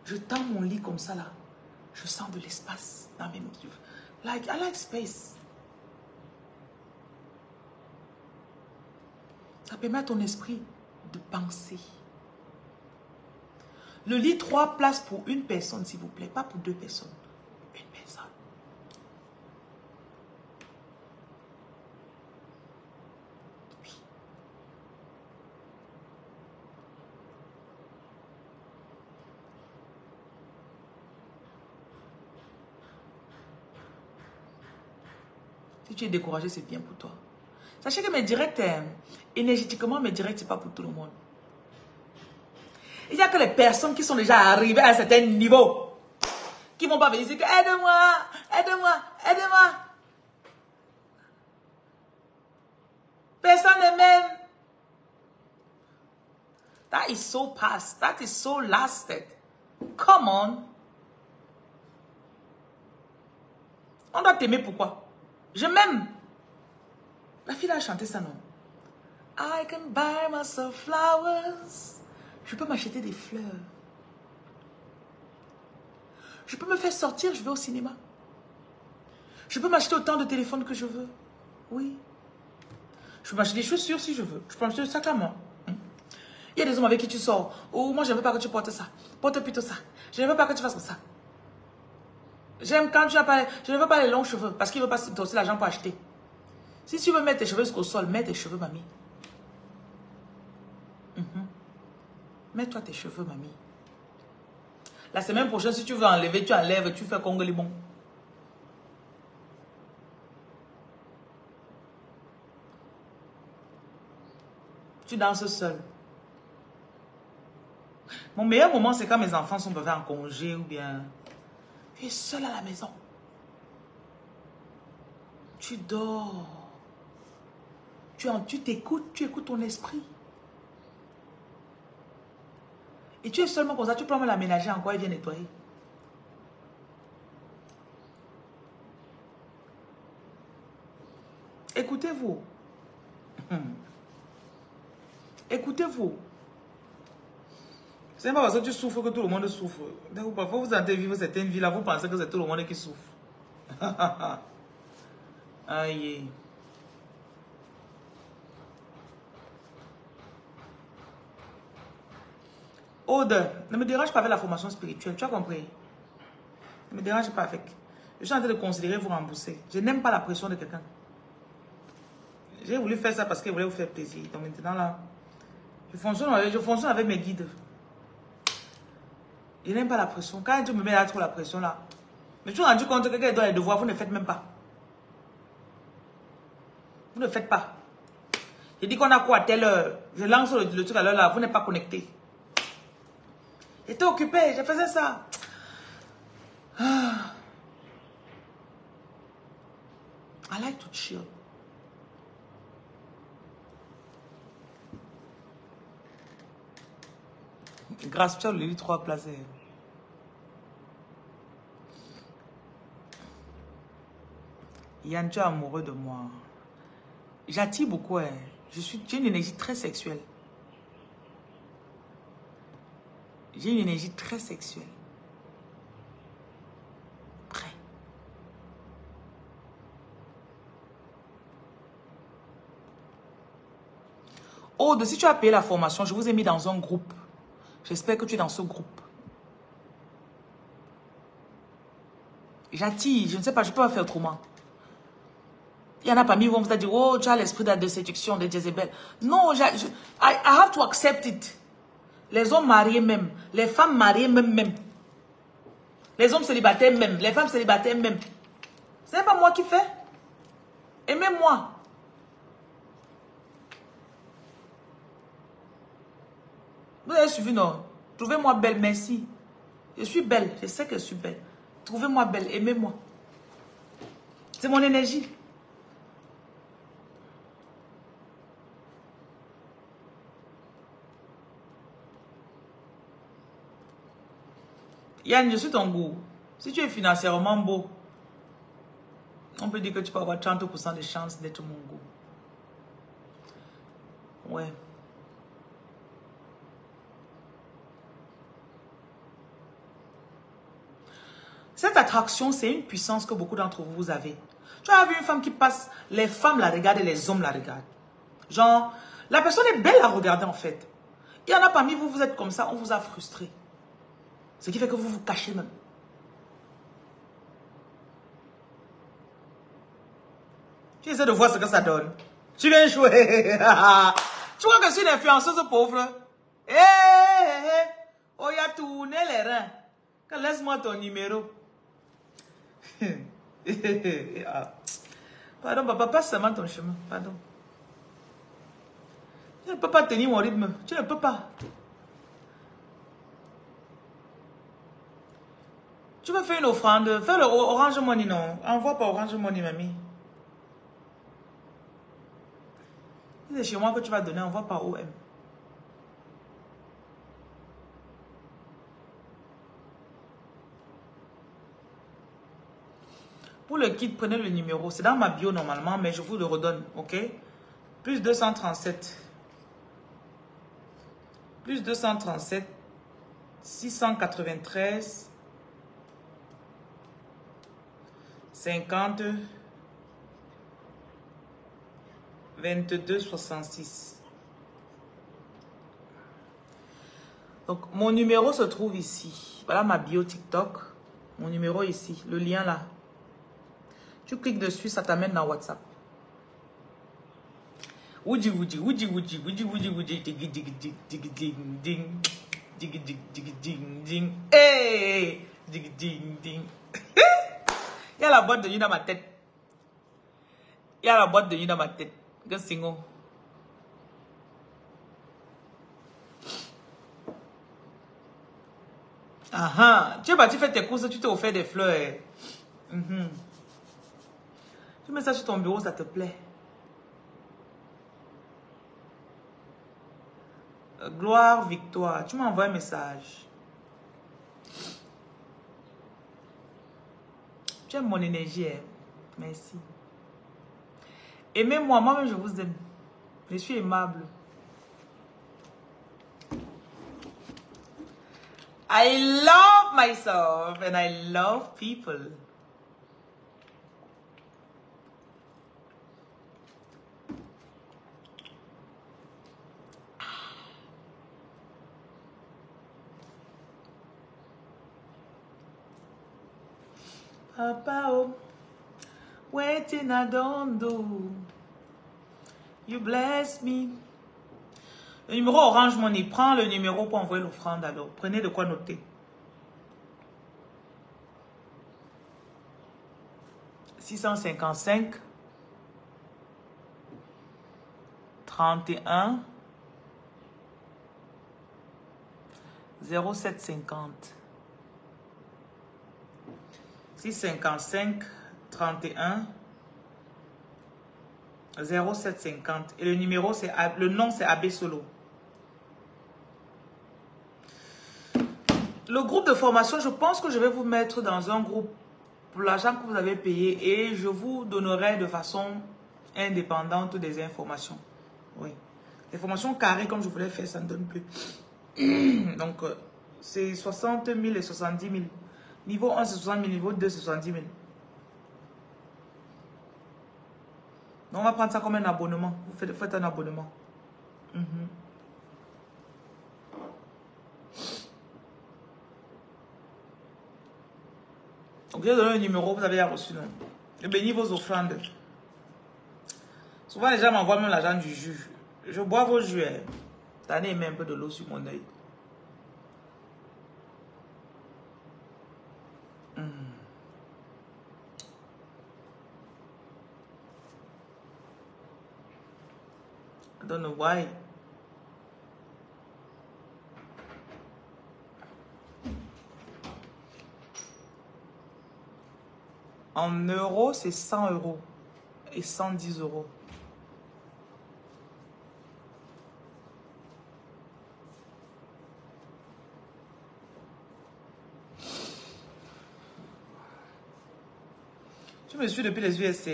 Je tends mon lit comme ça là. Je sens de l'espace dans mes motifs. I like space. Ça permet à ton esprit de penser. Le lit 3 places pour une personne, s'il vous plaît. Pas pour 2 personnes. Une personne. Oui. Si tu es découragé, c'est bien pour toi. Sachez que mes directs, énergétiquement, mes directs, ce n'est pas pour tout le monde. Il n'y a que les personnes qui sont déjà arrivées à un certain niveau qui ne vont pas venir dire que aide-moi, aide-moi, aide-moi. Personne ne m'aime. That is so past. That is so lasted. Come on. On doit t'aimer pourquoi? Je m'aime. La fille a chanté ça, non? I can buy myself flowers. Je peux m'acheter des fleurs. Je peux me faire sortir, je vais au cinéma. Je peux m'acheter autant de téléphones que je veux. Oui. Je peux m'acheter des chaussures si je veux. Je peux m'acheter des sacs à main. Il y a des hommes avec qui tu sors. Oh, moi, je ne veux pas que tu portes ça. Porte plutôt ça. Je ne veux pas que tu fasses ça. J'aime quand tu n'as pas... Je ne veux pas les longs cheveux parce qu'il ne veut pas te donner l'argent pour acheter. Si tu veux mettre tes cheveux jusqu'au sol, mets tes cheveux, mamie. Mets-toi tes cheveux, mamie. La semaine prochaine, si tu veux enlever, tu enlèves, tu fais Congo Limon. Tu danses seul. Mon meilleur moment, c'est quand mes enfants sont en congé ou bien... Tu es seul à la maison. Tu dors. Tu t'écoutes, tu écoutes ton esprit. Et tu es seulement comme ça, tu peux même l'aménager encore et bien nettoyer. Écoutez-vous. Écoutez-vous. C'est pas parce que tu souffres que tout le monde souffre. Donc, parfois, vous entendez vivre certaines vies là, vous pensez que c'est tout le monde qui souffre. Aïe. Aude, ne me dérange pas avec la formation spirituelle, tu as compris? Ne me dérange pas avec. Je suis en train de considérer vous rembourser. Je n'aime pas la pression de quelqu'un. J'ai voulu faire ça parce que je voulais vous faire plaisir. Donc maintenant là, je fonctionne avec mes guides. Je n'aime pas la pression. Quand tu me mets là trop la pression là, mais tu te rendu compte que quelqu'un doit les devoirs, vous ne faites même pas. Vous ne faites pas. Je dis qu'on a quoi à telle heure. Je lance le truc à l'heure là, vous n'êtes pas connecté. J'étais occupé, je faisais ça. Ah. I like to chill. Grâce, tu as eu 3 places. Yann, tu es amoureux de moi. J'attire beaucoup. Hein. J'ai une énergie très sexuelle. J'ai une énergie très sexuelle. Prêt. Aude, si tu as payé la formation, je vous ai mis dans un groupe. J'espère que tu es dans ce groupe. J'attire, je ne sais pas, je peux pas faire autrement. Il y en a parmi vous, on vous a dit, oh, tu as l'esprit de séduction de Jezebel. Non, I have to accept it. Les hommes mariés même, les femmes mariées même. Les hommes célibataires même, les femmes célibataires même. Ce n'est pas moi qui fais. Aimez-moi. Vous avez suivi, non? Trouvez-moi belle, merci. Je suis belle, je sais que je suis belle. Trouvez-moi belle, aimez-moi. C'est mon énergie. Yann, je suis ton goût. Si tu es financièrement beau, on peut dire que tu peux avoir 30% de chance d'être mon goût. Ouais. Cette attraction, c'est une puissance que beaucoup d'entre vous avez. Tu as vu une femme qui passe, les femmes la regardent et les hommes la regardent. Genre, la personne est belle à regarder en fait. Il y en a parmi vous, vous êtes comme ça, on vous a frustré. Ce qui fait que vous vous cachez même. Tu essaies de voir ce que ça donne. Tu viens jouer. Tu vois que je suis une influenceuse pauvre. Oh, il a tourné les reins. Laisse-moi ton numéro. Pardon, papa, passe seulement ton chemin. Pardon. Tu ne peux pas tenir mon rythme. Tu ne peux pas. Tu veux faire une offrande? Fais le Orange Money, non? Envoie par Orange Money, mamie. Si c'est chez moi que tu vas donner, envoie par OM. Pour le kit, prenez le numéro. C'est dans ma bio normalement, mais je vous le redonne, ok? Plus 237. Plus 237. 693. 50. 22 66. Donc, mon numéro se trouve ici. Voilà ma bio TikTok. Mon numéro ici. Le lien là. Tu cliques dessus, ça t'amène dans WhatsApp. Woody, woody, woody, woody, woody, woody, woody, ding, ding, ding, ding, ding, ding, ding, ding, ding, ding, ding, hey, ding, ding, ding. Il y a la boîte de nuit dans ma tête. Il y a la boîte de nuit dans ma tête. Gassingo. Ah, tu es parti faire tes courses, tu t'es offert des fleurs. Tu mets ça sur ton bureau, ça te plaît. Gloire, victoire. Tu m'envoies un message. Tu aimes mon énergie, hein? Merci. Aimez-moi, moi-même je vous aime. Je suis aimable. I love myself and I love people. Papa, oh, waiting I don't do. You bless me. Le numéro Orange Money, prends le numéro pour envoyer l'offrande alors. Prenez de quoi noter. 655 31 0750. 655 31 0750. Et le numéro, c'est le nom, c'est Abbé Solo. Le groupe de formation, je pense que je vais vous mettre dans un groupe pour l'argent que vous avez payé et je vous donnerai de façon indépendante des informations. Oui. Les formations carrées, comme je voulais faire, ça ne donne plus. Donc, c'est 60 000 et 70 000. Niveau 1, c'est 60 000. Niveau 2, c'est 70 000. Donc, on va prendre ça comme un abonnement. Vous faites un abonnement. Donc, je vais donner un numéro, vous avez reçu, non? Et bénis vos offrandes. Souvent, les gens m'envoient même l'argent du jus. Je bois vos jus. Cette année, il met un peu de l'eau sur mon œil. I don't know why. En euros, c'est 100 € et 110 €. Je me suis depuis les USA.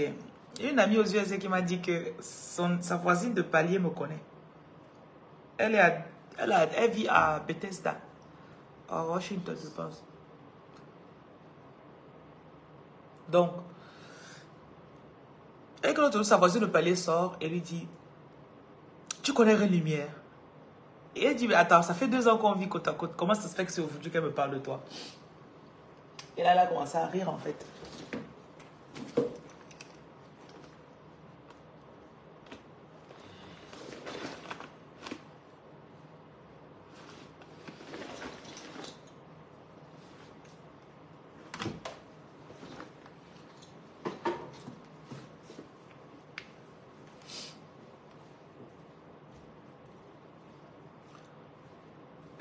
Il y a une amie aux USA qui m'a dit que sa voisine de palier me connaît. Elle vit à Bethesda, à Washington, je pense. Donc, et quand sa voisine de palier sort, elle lui dit, tu connais Ray Lumière? Et elle dit, mais attends, ça fait 2 ans qu'on vit côte à côte. Comment ça se fait que c'est aujourd'hui qu'elle me parle de toi? Et là, elle a commencé à rire en fait.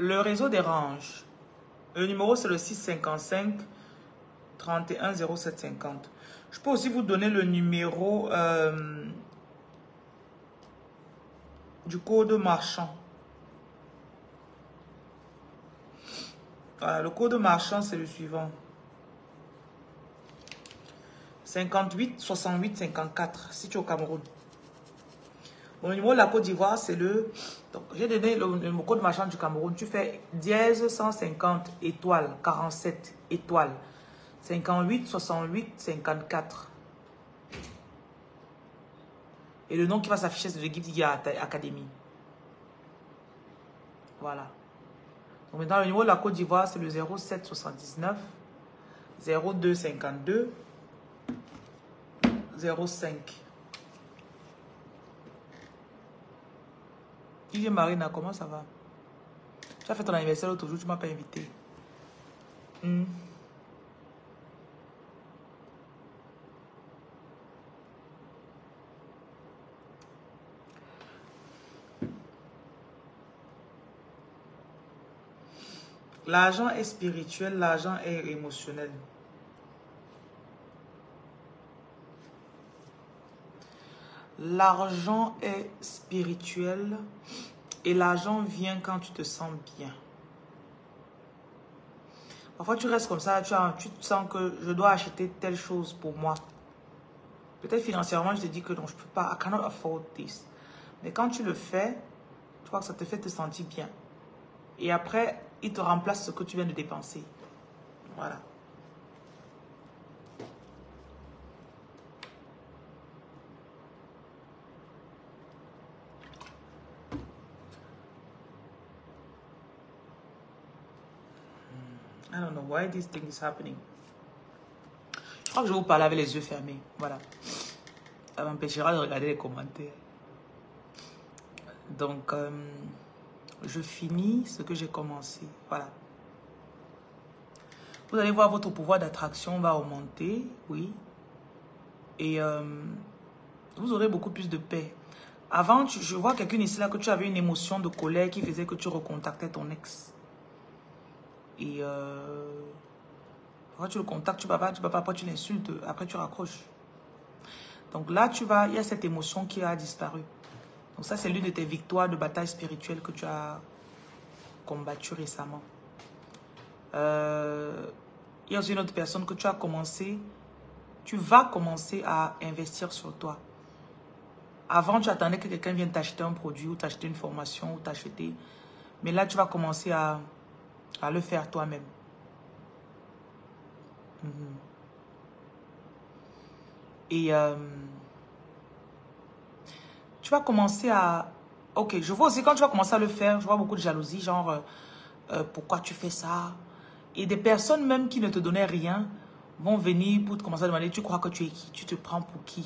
Le réseau dérange. Le numéro, c'est le 655 31 0750. Je peux aussi vous donner le numéro du code marchand. Voilà, le code marchand, c'est le suivant. 58 68 54, si tu es au Cameroun. Bon, le numéro de la Côte d'Ivoire, c'est le... Donc, j'ai donné le code marchand du Cameroun. Tu fais dièse 150 étoile 47 étoile 58 68 54. Et le nom qui va s'afficher, c'est le Gift Guide Academy. Voilà. Donc, maintenant, le numéro de la Côte d'Ivoire, c'est le 07 79 02 52 05. Yves Marina, comment ça va? Tu as fait ton anniversaire l'autre jour, tu ne m'as pas invité. L'argent est spirituel, l'argent est émotionnel. L'argent est spirituel et l'argent vient quand tu te sens bien. Parfois, tu restes comme ça, tu te sens que je dois acheter telle chose pour moi. Peut-être financièrement, je te dis que non, je ne peux pas, I cannot afford this. Mais quand tu le fais, tu vois que ça te fait te sentir bien. Et après, il te remplace ce que tu viens de dépenser. Voilà. I don't know why this thing is happening. Je crois que je vais vous parler avec les yeux fermés. Voilà. Ça m'empêchera de regarder les commentaires. Donc, je finis ce que j'ai commencé. Voilà. Vous allez voir, votre pouvoir d'attraction va augmenter. Oui. Et vous aurez beaucoup plus de paix. Avant, je vois quelqu'un ici là que tu avais une émotion de colère qui faisait que tu recontactais ton ex. Et quand tu le contactes, tu ne peux pas, après tu l'insultes, après tu raccroches. Donc là, il y a cette émotion qui a disparu. Donc ça, c'est l'une de tes victoires de bataille spirituelle que tu as combattu récemment. Il y a aussi une autre personne que tu vas commencer à investir sur toi. Avant, tu attendais que quelqu'un vienne t'acheter un produit ou t'acheter une formation ou t'acheter. Mais là, tu vas commencer à le faire toi-même. Et tu vas commencer à... Ok, je vois aussi quand tu vas commencer à le faire, je vois beaucoup de jalousie, genre, pourquoi tu fais ça? Et des personnes même qui ne te donnaient rien vont venir pour te commencer à demander, tu crois que tu es qui? Tu te prends pour qui?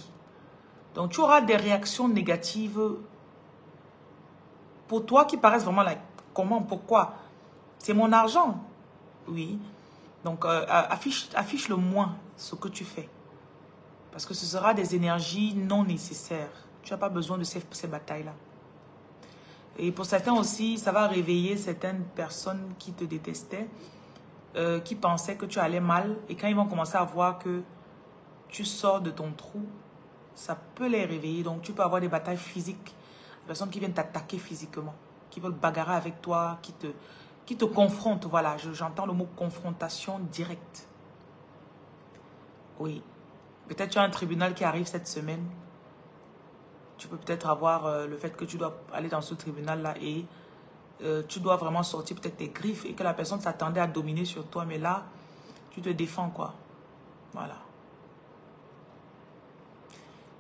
Donc, tu auras des réactions négatives pour toi qui paraissent vraiment là. Comment? Pourquoi? C'est mon argent. Oui. Donc, affiche le moins ce que tu fais. Parce que ce sera des énergies non nécessaires. Tu n'as pas besoin de ces batailles-là. Et pour certains aussi, ça va réveiller certaines personnes qui te détestaient, qui pensaient que tu allais mal. Et quand ils vont commencer à voir que tu sors de ton trou, ça peut les réveiller. Donc, tu peux avoir des batailles physiques. Des personnes qui viennent t'attaquer physiquement, qui veulent bagarrer avec toi, qui te confrontent. Voilà, j'entends le mot confrontation directe. Oui. Peut-être tu as un tribunal qui arrive cette semaine. Tu peux peut-être avoir le fait que tu dois aller dans ce tribunal-là et tu dois vraiment sortir peut-être tes griffes et que la personne s'attendait à dominer sur toi. Mais là, tu te défends, quoi. Voilà.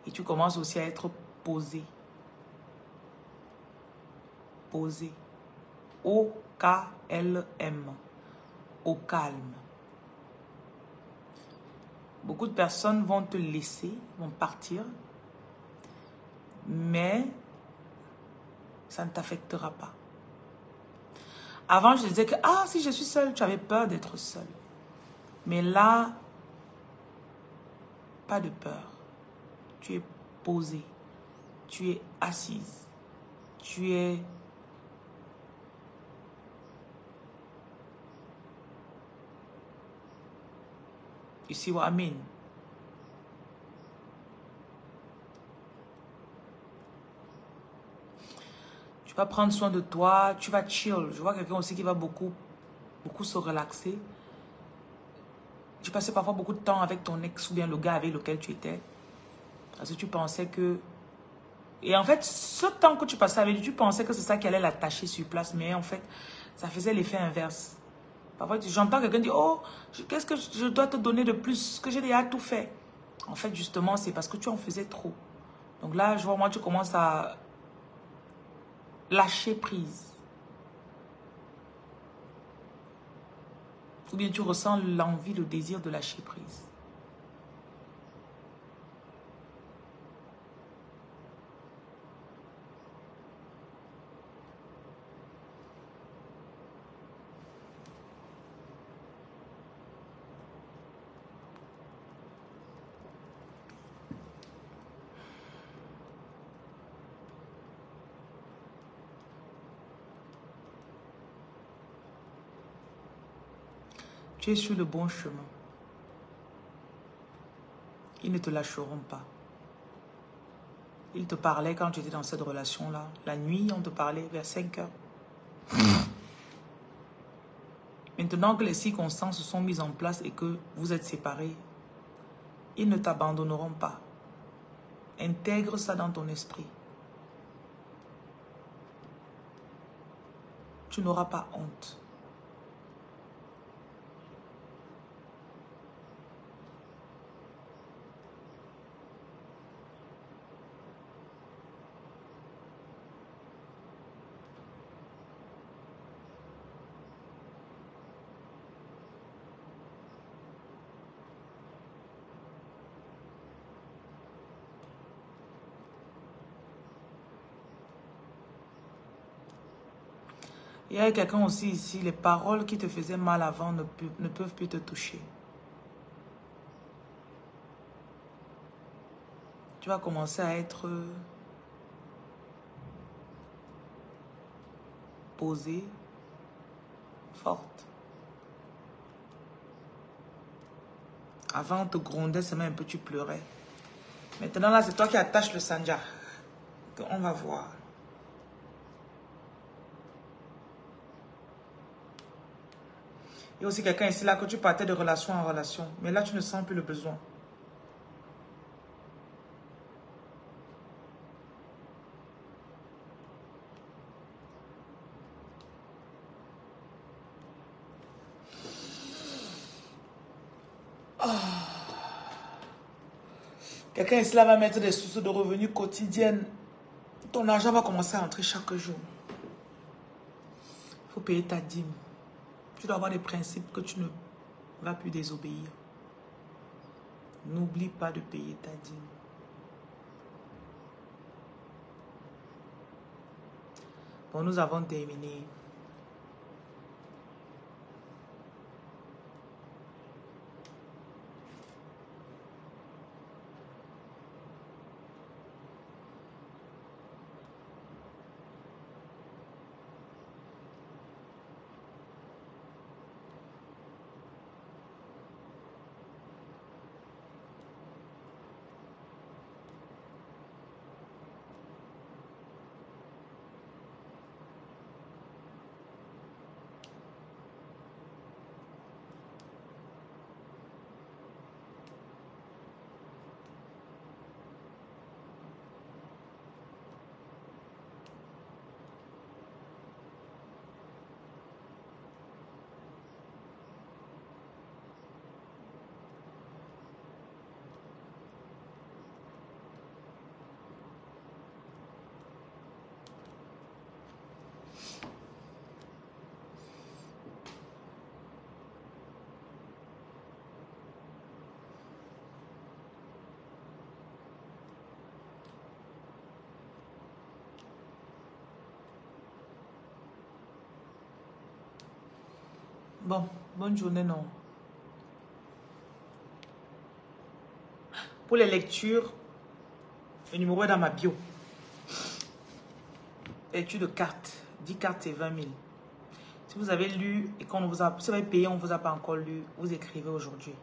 Et tu commences aussi à être posé. Posé. O-K-L-M. Au calme. Beaucoup de personnes vont te laisser, vont partir. Mais ça ne t'affectera pas. Avant, je disais que, si je suis seule, tu avais peur d'être seule. Mais là, pas de peur. Tu es posée. Tu es assise. Tu es... You see what I mean? Tu vas prendre soin de toi, tu vas chill. Je vois quelqu'un aussi qui va beaucoup se relaxer. Tu passais parfois beaucoup de temps avec ton ex ou bien le gars avec lequel tu étais. Parce que tu pensais que... Et en fait, ce temps que tu passais avec lui, tu pensais que c'est ça qui allait l'attacher sur place. Mais en fait, ça faisait l'effet inverse. Parfois, j'entends quelqu'un dire, oh, qu'est-ce que je dois te donner de plus que j'ai déjà tout fait. En fait, justement, c'est parce que tu en faisais trop. Donc là, je vois, moi, tu commences à lâcher prise. Ou bien tu ressens l'envie, le désir de lâcher prise. Tu es sur le bon chemin. Ils ne te lâcheront pas. Ils te parlaient quand tu étais dans cette relation-là. La nuit, on te parlait vers 5 heures. Maintenant que les circonstances se sont mises en place et que vous êtes séparés, ils ne t'abandonneront pas. Intègre ça dans ton esprit. Tu n'auras pas honte. Il y a quelqu'un aussi ici, les paroles qui te faisaient mal avant ne peuvent plus te toucher. Tu vas commencer à être posée, forte. Avant, on te grondait seulement un peu, tu pleurais. Maintenant, là, c'est toi qui attaches le sanja. On va voir. Il y a aussi quelqu'un ici, là, que tu partais de relation en relation. Mais là, tu ne sens plus le besoin. Quelqu'un ici là va mettre des sources de revenus quotidiennes. Ton argent va commencer à entrer chaque jour. Il faut payer ta dîme. Tu dois avoir des principes que tu ne vas plus désobéir. N'oublie pas de payer ta dîme. Bon, nous avons terminé. Bon, bonne journée, non. Pour les lectures, le numéro est dans ma bio. Lecture de cartes. 10 cartes, c'est 20 000. Si vous avez lu et qu'on vous a... Si vous avez payé, on ne vous a pas encore lu, vous écrivez aujourd'hui.